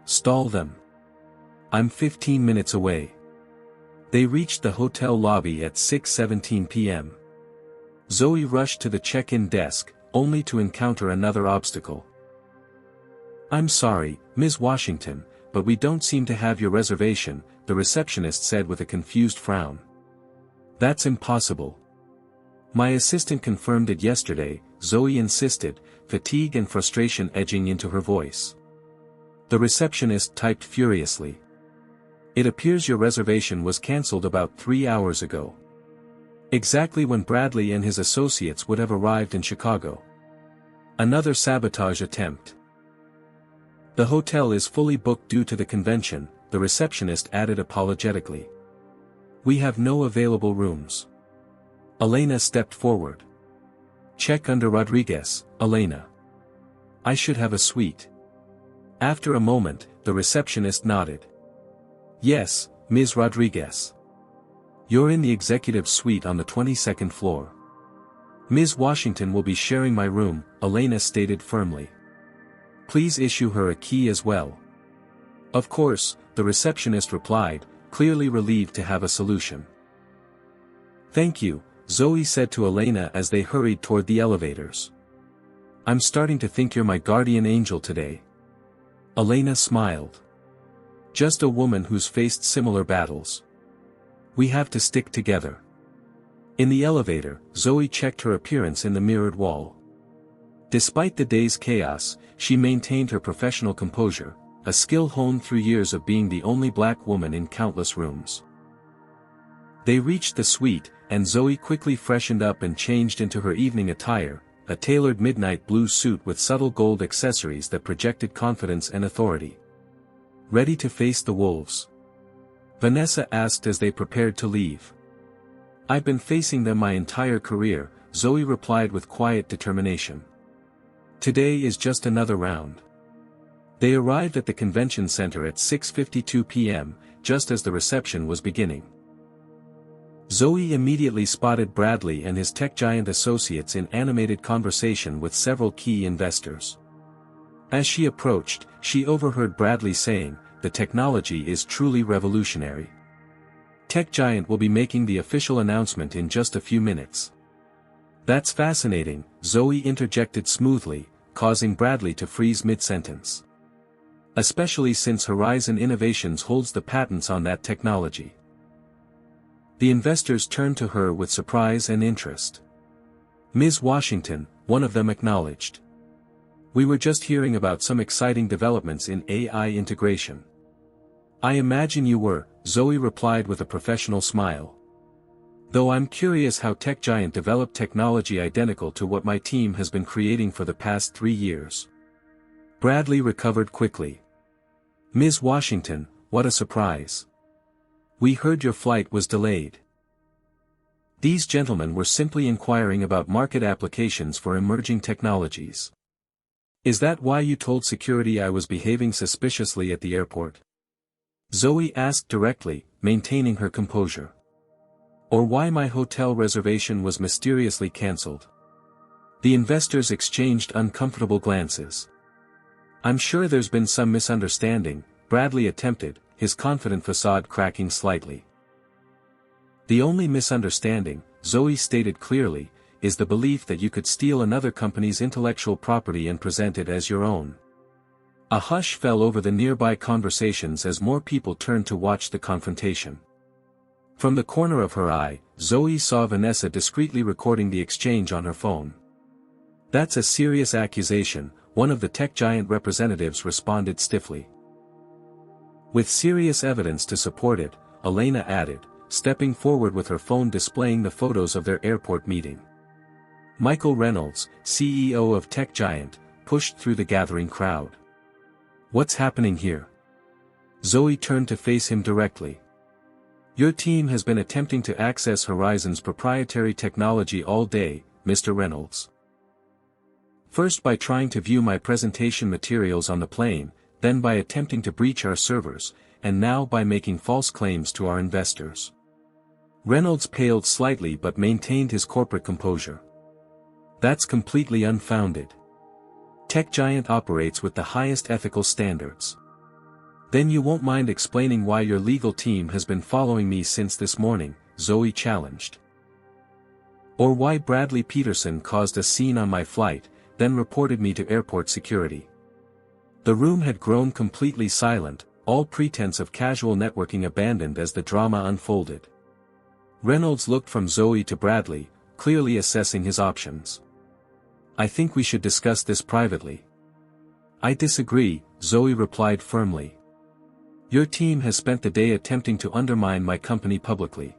Stall them. I'm 15 minutes away. They reached the hotel lobby at 6:17 p.m. Zoe rushed to the check-in desk, only to encounter another obstacle. I'm sorry, Ms. Washington, but we don't seem to have your reservation, the receptionist said with a confused frown. That's impossible. My assistant confirmed it yesterday, Zoe insisted, fatigue and frustration edging into her voice. The receptionist typed furiously. It appears your reservation was cancelled about 3 hours ago. Exactly when Bradley and his associates would have arrived in Chicago. Another sabotage attempt. The hotel is fully booked due to the convention, the receptionist added apologetically. We have no available rooms. Elena stepped forward. Check under Rodriguez, Elena. I should have a suite. After a moment, the receptionist nodded. Yes, Ms. Rodriguez. You're in the executive suite on the 22nd floor. Ms. Washington will be sharing my room, Elena stated firmly. Please issue her a key as well. Of course, the receptionist replied, clearly relieved to have a solution. Thank you, Zoe said to Elena as they hurried toward the elevators. I'm starting to think you're my guardian angel today. Elena smiled. Just a woman who's faced similar battles. We have to stick together. In the elevator, Zoe checked her appearance in the mirrored wall. Despite the day's chaos, she maintained her professional composure, a skill honed through years of being the only black woman in countless rooms. They reached the suite, and Zoe quickly freshened up and changed into her evening attire, a tailored midnight blue suit with subtle gold accessories that projected confidence and authority. Ready to face the wolves? Vanessa asked as they prepared to leave. I've been facing them my entire career, Zoe replied with quiet determination. Today is just another round. They arrived at the convention center at 6:52 p.m., just as the reception was beginning. Zoe immediately spotted Bradley and his tech giant associates in animated conversation with several key investors. As she approached, she overheard Bradley saying, "The technology is truly revolutionary. Tech giant will be making the official announcement in just a few minutes." That's fascinating, Zoe interjected smoothly, causing Bradley to freeze mid-sentence. Especially since Horizon Innovations holds the patents on that technology. The investors turned to her with surprise and interest. Ms. Washington, one of them acknowledged. We were just hearing about some exciting developments in AI integration. I imagine you were, Zoe replied with a professional smile. Though I'm curious how Tech Giant developed technology identical to what my team has been creating for the past 3 years. Bradley recovered quickly. Ms. Washington, what a surprise. We heard your flight was delayed. These gentlemen were simply inquiring about market applications for emerging technologies. Is that why you told security I was behaving suspiciously at the airport? Zoe asked directly, maintaining her composure. Or why my hotel reservation was mysteriously cancelled. The investors exchanged uncomfortable glances. I'm sure there's been some misunderstanding, Bradley attempted, his confident facade cracking slightly. The only misunderstanding, Zoe stated clearly, is the belief that you could steal another company's intellectual property and present it as your own. A hush fell over the nearby conversations as more people turned to watch the confrontation. From the corner of her eye, Zoe saw Vanessa discreetly recording the exchange on her phone. That's a serious accusation, one of the tech giant representatives responded stiffly. With serious evidence to support it, Elena added, stepping forward with her phone displaying the photos of their airport meeting. Michael Reynolds, CEO of tech giant, pushed through the gathering crowd. What's happening here? Zoe turned to face him directly. Your team has been attempting to access Horizon's proprietary technology all day, Mr. Reynolds. First by trying to view my presentation materials on the plane, then by attempting to breach our servers, and now by making false claims to our investors. Reynolds paled slightly but maintained his corporate composure. That's completely unfounded. Tech giant operates with the highest ethical standards. Then you won't mind explaining why your legal team has been following me since this morning, Zoe challenged. Or why Bradley Peterson caused a scene on my flight, then reported me to airport security. The room had grown completely silent, all pretense of casual networking abandoned as the drama unfolded. Reynolds looked from Zoe to Bradley, clearly assessing his options. I think we should discuss this privately. I disagree, Zoe replied firmly. Your team has spent the day attempting to undermine my company publicly.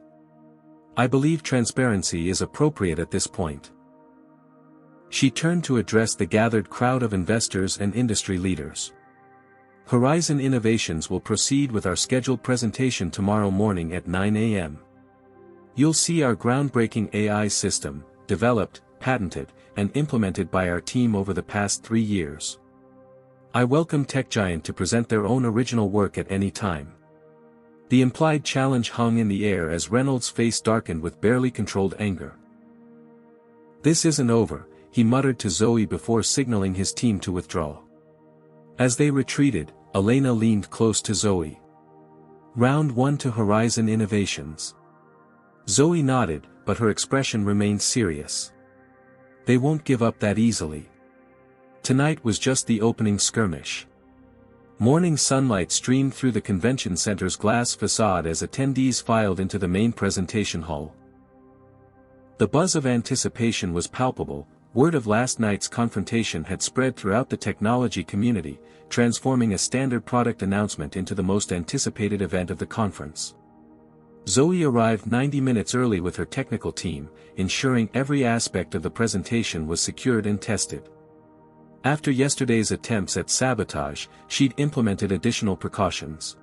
I believe transparency is appropriate at this point. She turned to address the gathered crowd of investors and industry leaders. Horizon Innovations will proceed with our scheduled presentation tomorrow morning at 9 a.m. You'll see our groundbreaking AI system, developed, patented, and implemented by our team over the past 3 years. I welcome tech giant to present their own original work at any time. The implied challenge hung in the air as Reynolds' face darkened with barely controlled anger. This isn't over, he muttered to Zoe before signaling his team to withdraw. As they retreated, Elena leaned close to Zoe. Round 1 to Horizon Innovations. Zoe nodded, but her expression remained serious. They won't give up that easily. Tonight was just the opening skirmish. Morning sunlight streamed through the convention center's glass facade as attendees filed into the main presentation hall. The buzz of anticipation was palpable, word of last night's confrontation had spread throughout the technology community, transforming a standard product announcement into the most anticipated event of the conference. Zoe arrived 90 minutes early with her technical team, ensuring every aspect of the presentation was secured and tested. After yesterday's attempts at sabotage, she'd implemented additional precautions.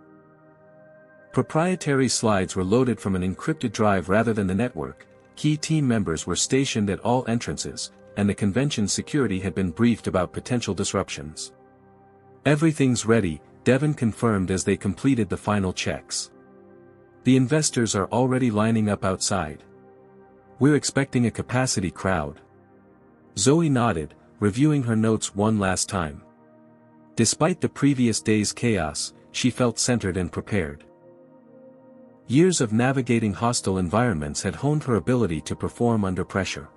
Proprietary slides were loaded from an encrypted drive rather than the network, key team members were stationed at all entrances, and the convention security had been briefed about potential disruptions. Everything's ready, Devon confirmed as they completed the final checks. The investors are already lining up outside. We're expecting a capacity crowd. Zoe nodded, reviewing her notes one last time. Despite the previous day's chaos, she felt centered and prepared. Years of navigating hostile environments had honed her ability to perform under pressure.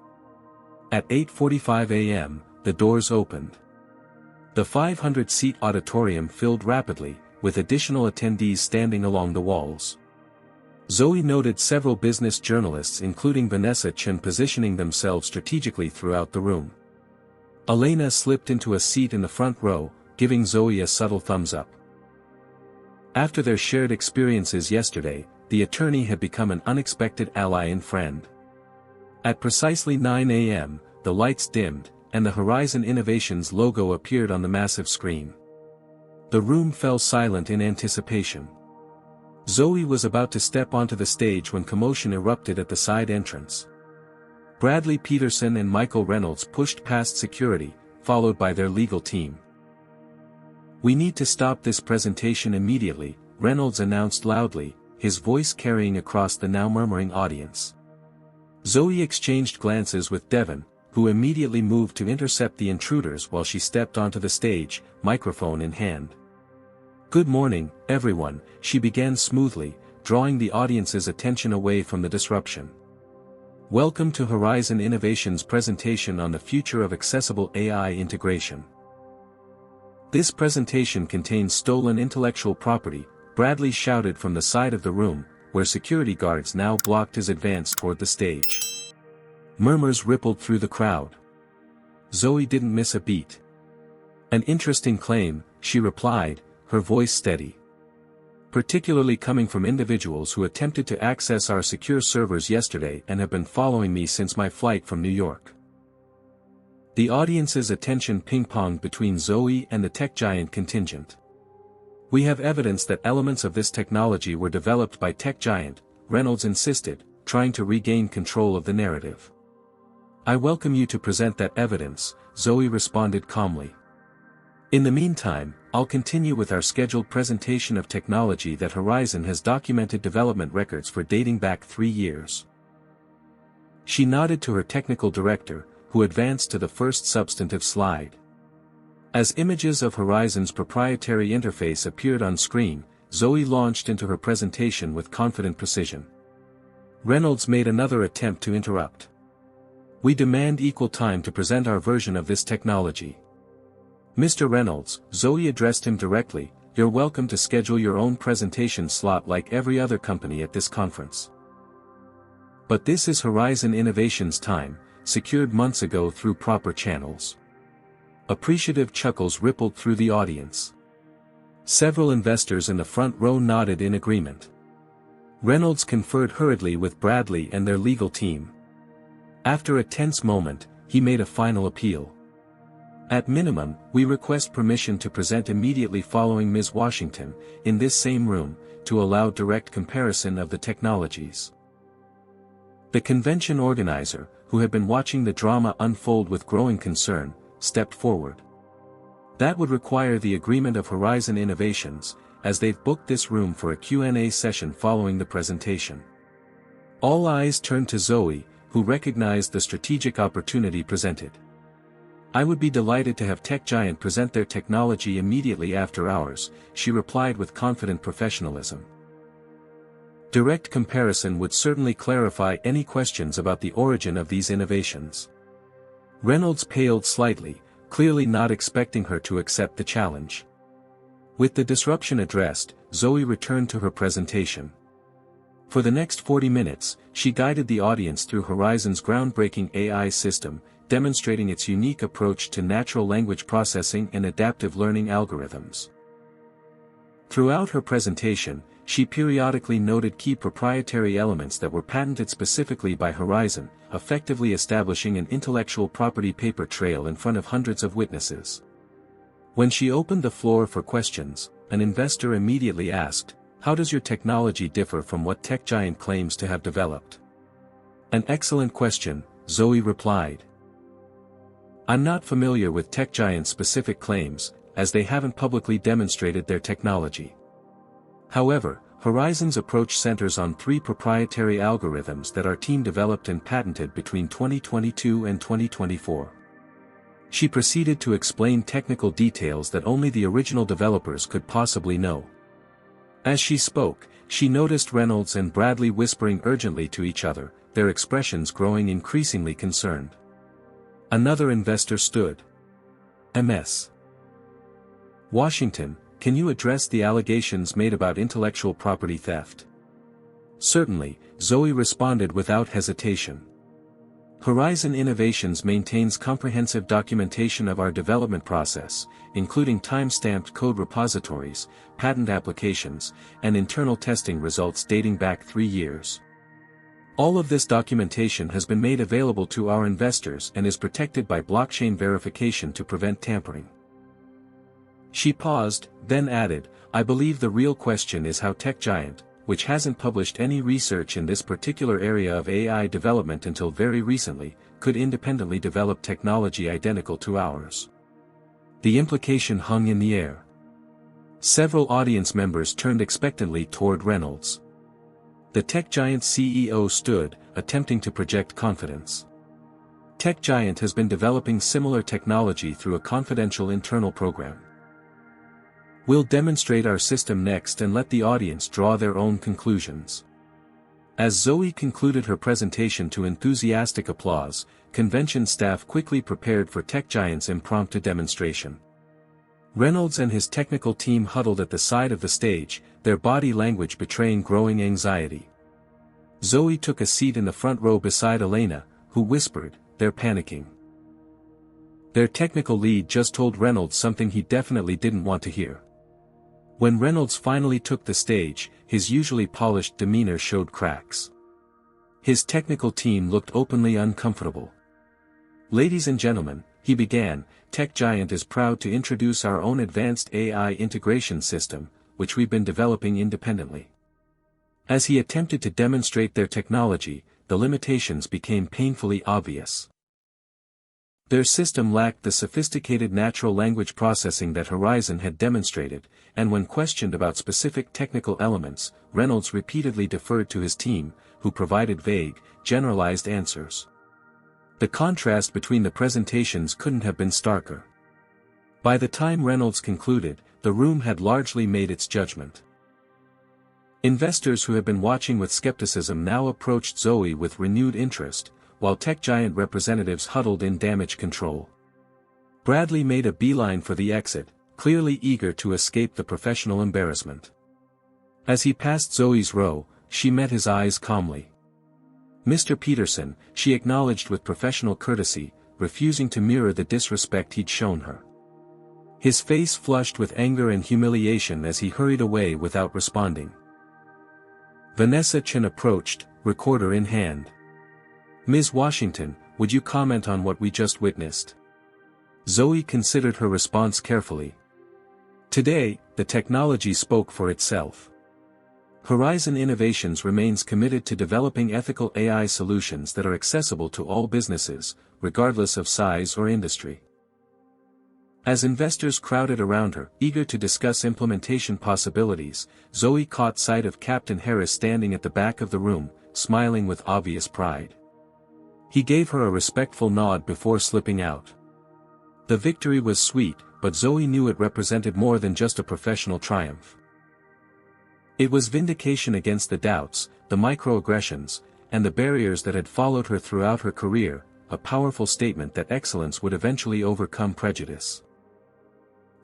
At 8:45 a.m., the doors opened. The 500-seat auditorium filled rapidly, with additional attendees standing along the walls. Zoe noted several business journalists including Vanessa Chen positioning themselves strategically throughout the room. Elena slipped into a seat in the front row, giving Zoe a subtle thumbs up. After their shared experiences yesterday, the attorney had become an unexpected ally and friend. At precisely 9 a.m., the lights dimmed, and the Horizon Innovations logo appeared on the massive screen. The room fell silent in anticipation. Zoe was about to step onto the stage when commotion erupted at the side entrance. Bradley Peterson and Michael Reynolds pushed past security, followed by their legal team. We need to stop this presentation immediately, Reynolds announced loudly, his voice carrying across the now murmuring audience. Zoe exchanged glances with Devon, who immediately moved to intercept the intruders while she stepped onto the stage, microphone in hand. "Good morning, everyone," she began smoothly, drawing the audience's attention away from the disruption. "Welcome to Horizon Innovation's presentation on the future of accessible AI integration. This presentation contains stolen intellectual property," Bradley shouted from the side of the room, where security guards now blocked his advance toward the stage. Murmurs rippled through the crowd. Zoe didn't miss a beat. "An interesting claim," she replied, her voice steady. "Particularly coming from individuals who attempted to access our secure servers yesterday and have been following me since my flight from New York." The audience's attention ping-ponged between Zoe and the tech giant contingent. "We have evidence that elements of this technology were developed by tech giant," Reynolds insisted, trying to regain control of the narrative. "I welcome you to present that evidence," Zoe responded calmly. "In the meantime, I'll continue with our scheduled presentation of technology that Horizon has documented development records for dating back 3 years." She nodded to her technical director, who advanced to the first substantive slide. As images of Horizon's proprietary interface appeared on screen, Zoe launched into her presentation with confident precision. Reynolds made another attempt to interrupt. "We demand equal time to present our version of this technology. Mr. Reynolds," Zoe addressed him directly, "you're welcome to schedule your own presentation slot like every other company at this conference. But this is Horizon Innovation's time, secured months ago through proper channels." Appreciative chuckles rippled through the audience. Several investors in the front row nodded in agreement. Reynolds conferred hurriedly with Bradley and their legal team. After a tense moment, he made a final appeal. "At minimum, we request permission to present immediately following Ms. Washington, in this same room, to allow direct comparison of the technologies." The convention organizer, who had been watching the drama unfold with growing concern, stepped forward. "That would require the agreement of Horizon Innovations, as they've booked this room for a Q&A session following the presentation." All eyes turned to Zoe, who recognized the strategic opportunity presented. "I would be delighted to have Tech Giant present their technology immediately after ours," she replied with confident professionalism. Direct comparison would certainly clarify any questions about the origin of these innovations. Reynolds paled slightly, clearly not expecting her to accept the challenge. With the disruption addressed, Zoe returned to her presentation. For the next 40 minutes, she guided the audience through Horizon's groundbreaking AI system, demonstrating its unique approach to natural language processing and adaptive learning algorithms. Throughout her presentation, she periodically noted key proprietary elements that were patented specifically by Horizon, effectively establishing an intellectual property paper trail in front of hundreds of witnesses. When she opened the floor for questions, an investor immediately asked, "How does your technology differ from what Tech Giant claims to have developed?" "An excellent question," Zoe replied. "I'm not familiar with Tech Giant's specific claims, as they haven't publicly demonstrated their technology. However, Horizon's approach centers on 3 proprietary algorithms that our team developed and patented between 2022 and 2024. She proceeded to explain technical details that only the original developers could possibly know. As she spoke, she noticed Reynolds and Bradley whispering urgently to each other, their expressions growing increasingly concerned. Another investor stood. Ms. Washington, can you address the allegations made about intellectual property theft? Certainly, Zoe responded without hesitation. Horizon Innovations maintains comprehensive documentation of our development process, including time-stamped code repositories, patent applications, and internal testing results dating back 3 years. All of this documentation has been made available to our investors and is protected by blockchain verification to prevent tampering. She paused, then added, I believe the real question is how Tech Giant, which hasn't published any research in this particular area of AI development until very recently, could independently develop technology identical to ours. The implication hung in the air. Several audience members turned expectantly toward Reynolds. The tech giant CEO stood, attempting to project confidence. Tech giant has been developing similar technology through a confidential internal program. We'll demonstrate our system next and let the audience draw their own conclusions. As Zoe concluded her presentation to enthusiastic applause, convention staff quickly prepared for tech giant's impromptu demonstration. Reynolds and his technical team huddled at the side of the stage, their body language betraying growing anxiety. Zoe took a seat in the front row beside Elena, who whispered, "They're panicking." Their technical lead just told Reynolds something he definitely didn't want to hear. When Reynolds finally took the stage, his usually polished demeanor showed cracks. His technical team looked openly uncomfortable. "Ladies and gentlemen," he began, "Tech Giant is proud to introduce our own advanced AI integration system, which we've been developing independently." As he attempted to demonstrate their technology, the limitations became painfully obvious. Their system lacked the sophisticated natural language processing that Horizon had demonstrated, and when questioned about specific technical elements, Reynolds repeatedly deferred to his team, who provided vague, generalized answers. The contrast between the presentations couldn't have been starker. By the time Reynolds concluded, the room had largely made its judgment. Investors who had been watching with skepticism now approached Zoe with renewed interest, while tech giant representatives huddled in damage control. Bradley made a beeline for the exit, clearly eager to escape the professional embarrassment. As he passed Zoe's row, she met his eyes calmly. "Mr. Peterson," she acknowledged with professional courtesy, refusing to mirror the disrespect he'd shown her. His face flushed with anger and humiliation as he hurried away without responding. Vanessa Chen approached, recorder in hand. "Ms. Washington, would you comment on what we just witnessed?" Zoe considered her response carefully. Today, the technology spoke for itself. Horizon Innovations remains committed to developing ethical AI solutions that are accessible to all businesses, regardless of size or industry. As investors crowded around her, eager to discuss implementation possibilities, Zoe caught sight of Captain Harris standing at the back of the room, smiling with obvious pride. He gave her a respectful nod before slipping out. The victory was sweet, but Zoe knew it represented more than just a professional triumph. It was vindication against the doubts, the microaggressions, and the barriers that had followed her throughout her career, a powerful statement that excellence would eventually overcome prejudice.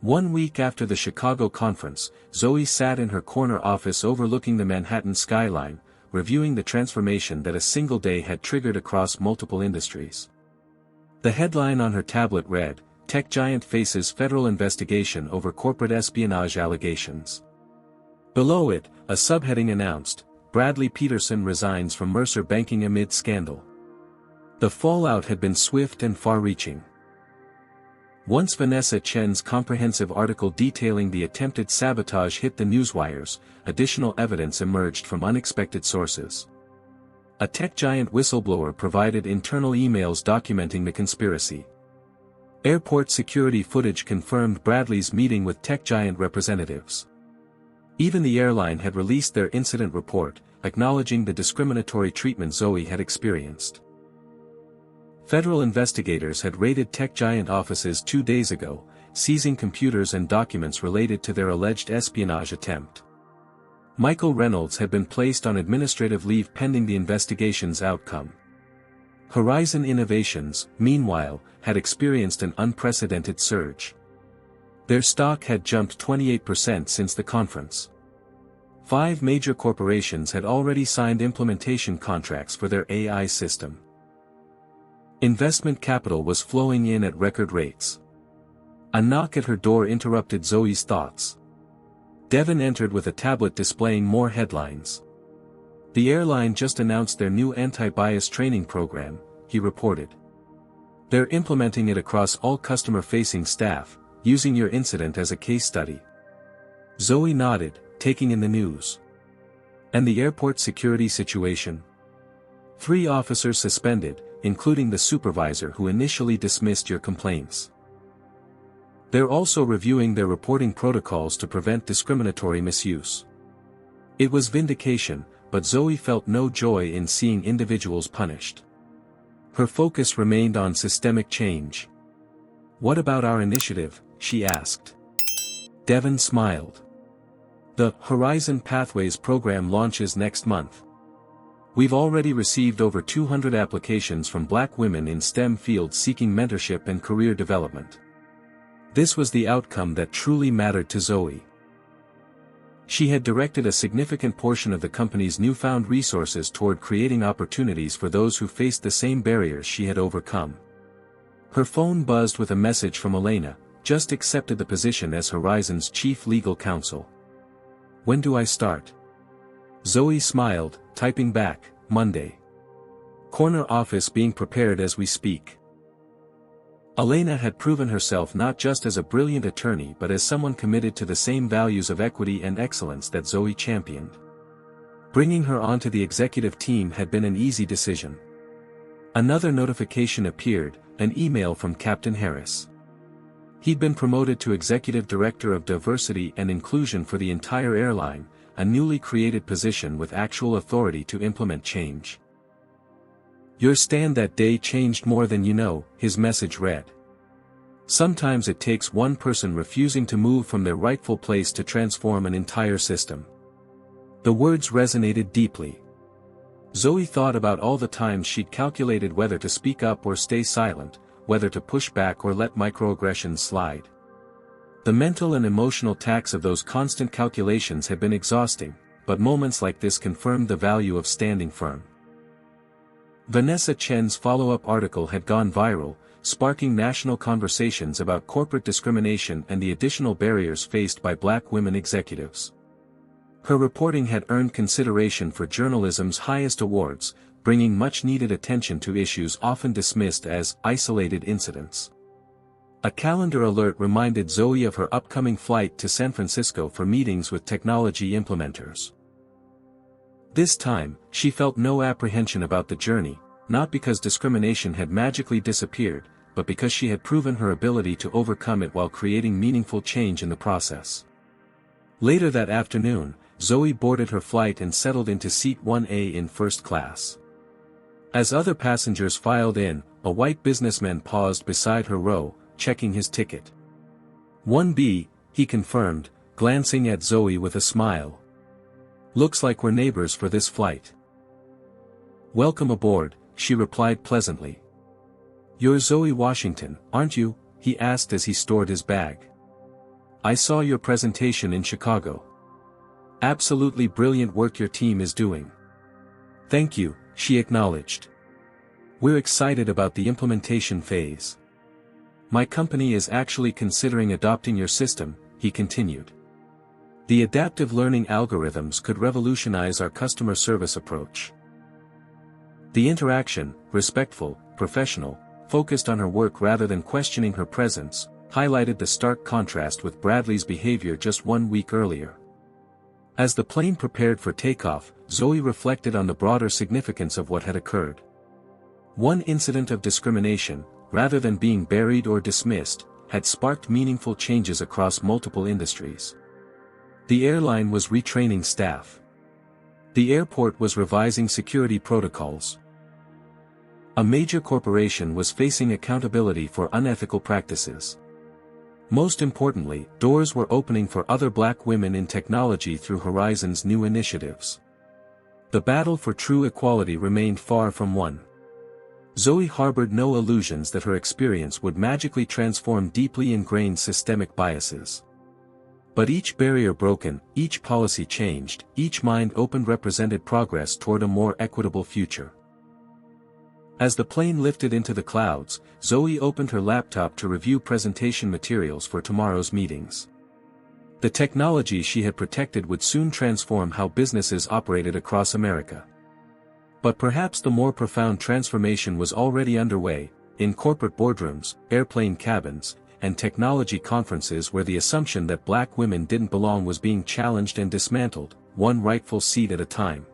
1 week after the Chicago conference, Zoe sat in her corner office overlooking the Manhattan skyline, reviewing the transformation that a single day had triggered across multiple industries. The headline on her tablet read, "Tech Giant Faces Federal Investigation Over Corporate Espionage Allegations." Below it, a subheading announced, "Bradley Peterson resigns from Mercer Banking amid scandal." The fallout had been swift and far-reaching. Once Vanessa Chen's comprehensive article detailing the attempted sabotage hit the newswires, additional evidence emerged from unexpected sources. A tech giant whistleblower provided internal emails documenting the conspiracy. Airport security footage confirmed Bradley's meeting with tech giant representatives. Even the airline had released their incident report, acknowledging the discriminatory treatment Zoe had experienced. Federal investigators had raided tech giant offices 2 days ago, seizing computers and documents related to their alleged espionage attempt. Michael Reynolds had been placed on administrative leave pending the investigation's outcome. Horizon Innovations, meanwhile, had experienced an unprecedented surge. Their stock had jumped 28% since the conference. 5 major corporations had already signed implementation contracts for their AI system. Investment capital was flowing in at record rates. A knock at her door interrupted Zoe's thoughts. Devin entered with a tablet displaying more headlines. "The airline just announced their new anti-bias training program," he reported. "They're implementing it across all customer-facing staff, using your incident as a case study." Zoe nodded, taking in the news. "And the airport security situation?" 3 officers suspended, including the supervisor who initially dismissed your complaints. They're also reviewing their reporting protocols to prevent discriminatory misuse. It was vindication, but Zoe felt no joy in seeing individuals punished. Her focus remained on systemic change. "What about our initiative?" she asked. Devon smiled. "The Horizon Pathways program launches next month. We've already received over 200 applications from Black women in STEM fields seeking mentorship and career development." This was the outcome that truly mattered to Zoe. She had directed a significant portion of the company's newfound resources toward creating opportunities for those who faced the same barriers she had overcome. Her phone buzzed with a message from Elena, just accepted the position as Horizon's chief legal counsel. "When do I start?" Zoe smiled, typing back, "Monday. Corner office being prepared as we speak." Elena had proven herself not just as a brilliant attorney but as someone committed to the same values of equity and excellence that Zoe championed. Bringing her onto the executive team had been an easy decision. Another notification appeared, an email from Captain Harris. He'd been promoted to Executive Director of Diversity and Inclusion for the entire airline, a newly created position with actual authority to implement change. "Your stand that day changed more than you know," his message read. "Sometimes it takes one person refusing to move from their rightful place to transform an entire system." The words resonated deeply. Zoe thought about all the times she'd calculated whether to speak up or stay silent, whether to push back or let microaggressions slide. The mental and emotional tax of those constant calculations had been exhausting, but moments like this confirmed the value of standing firm. Vanessa Chen's follow-up article had gone viral, sparking national conversations about corporate discrimination and the additional barriers faced by Black women executives. Her reporting had earned consideration for journalism's highest awards, bringing much-needed attention to issues often dismissed as isolated incidents. A calendar alert reminded Zoe of her upcoming flight to San Francisco for meetings with technology implementers. This time, she felt no apprehension about the journey, not because discrimination had magically disappeared, but because she had proven her ability to overcome it while creating meaningful change in the process. Later that afternoon, Zoe boarded her flight and settled into seat 1A in first class. As other passengers filed in, a white businessman paused beside her row, checking his ticket. 1B, he confirmed, glancing at Zoe with a smile. "Looks like we're neighbors for this flight." "Welcome aboard," she replied pleasantly. "You're Zoe Washington, aren't you?" he asked as he stored his bag. "I saw your presentation in Chicago. Absolutely brilliant work your team is doing." "Thank you," she acknowledged. "We're excited about the implementation phase. My company is actually considering adopting your system," he continued. "The adaptive learning algorithms could revolutionize our customer service approach." The interaction, respectful, professional, focused on her work rather than questioning her presence, highlighted the stark contrast with Bradley's behavior just 1 week earlier. As the plane prepared for takeoff, Zoe reflected on the broader significance of what had occurred. One incident of discrimination, rather than being buried or dismissed, had sparked meaningful changes across multiple industries. The airline was retraining staff. The airport was revising security protocols. A major corporation was facing accountability for unethical practices. Most importantly, doors were opening for other Black women in technology through Horizon's new initiatives. The battle for true equality remained far from won. Zoe harbored no illusions that her experience would magically transform deeply ingrained systemic biases. But each barrier broken, each policy changed, each mind opened represented progress toward a more equitable future. As the plane lifted into the clouds, Zoe opened her laptop to review presentation materials for tomorrow's meetings. The technology she had protected would soon transform how businesses operated across America. But perhaps the more profound transformation was already underway, in corporate boardrooms, airplane cabins, and technology conferences where the assumption that Black women didn't belong was being challenged and dismantled, one rightful seat at a time.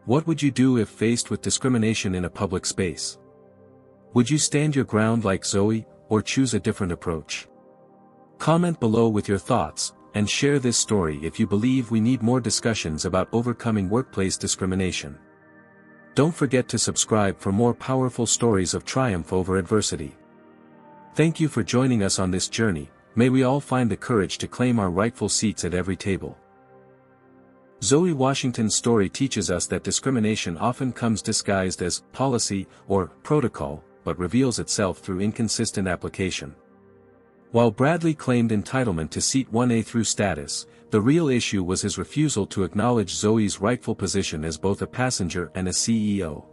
What would you do if faced with discrimination in a public space? Would you stand your ground like Zoe, or choose a different approach? Comment below with your thoughts, and share this story if you believe we need more discussions about overcoming workplace discrimination. Don't forget to subscribe for more powerful stories of triumph over adversity. Thank you for joining us on this journey. May we all find the courage to claim our rightful seats at every table. Zoe Washington's story teaches us that discrimination often comes disguised as policy or protocol, but reveals itself through inconsistent application. While Bradley claimed entitlement to seat 1A through status, the real issue was his refusal to acknowledge Zoe's rightful position as both a passenger and a CEO.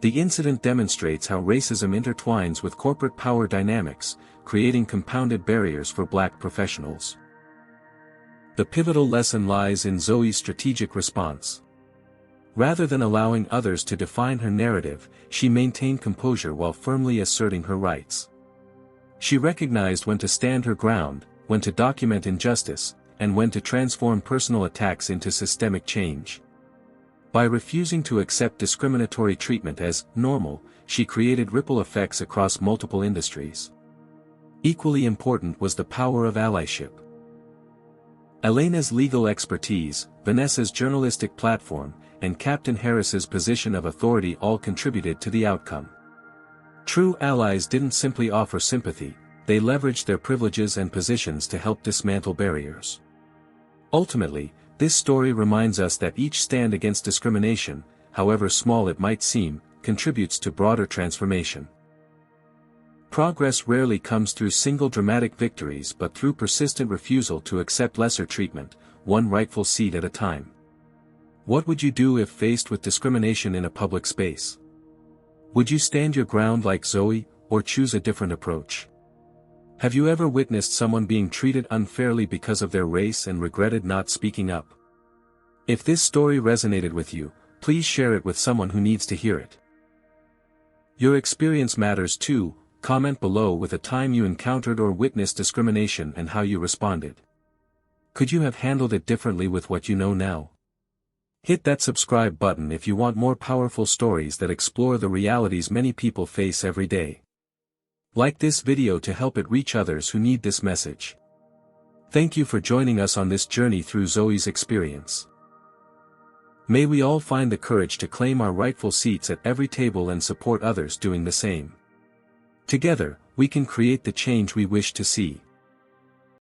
The incident demonstrates how racism intertwines with corporate power dynamics, creating compounded barriers for Black professionals. The pivotal lesson lies in Zoe's strategic response. Rather than allowing others to define her narrative, she maintained composure while firmly asserting her rights. She recognized when to stand her ground, when to document injustice, and when to transform personal attacks into systemic change. By refusing to accept discriminatory treatment as normal, she created ripple effects across multiple industries. Equally important was the power of allyship. Elena's legal expertise, Vanessa's journalistic platform, and Captain Harris's position of authority all contributed to the outcome. True allies didn't simply offer sympathy, they leveraged their privileges and positions to help dismantle barriers. Ultimately, this story reminds us that each stand against discrimination, however small it might seem, contributes to broader transformation. Progress rarely comes through single dramatic victories but through persistent refusal to accept lesser treatment, one rightful seat at a time. What would you do if faced with discrimination in a public space? Would you stand your ground like Zoe, or choose a different approach? Have you ever witnessed someone being treated unfairly because of their race and regretted not speaking up? If this story resonated with you, please share it with someone who needs to hear it. Your experience matters too. Comment below with a time you encountered or witnessed discrimination and how you responded. Could you have handled it differently with what you know now? Hit that subscribe button if you want more powerful stories that explore the realities many people face every day. Like this video to help it reach others who need this message. Thank you for joining us on this journey through Zoe's experience. May we all find the courage to claim our rightful seats at every table and support others doing the same. Together, we can create the change we wish to see.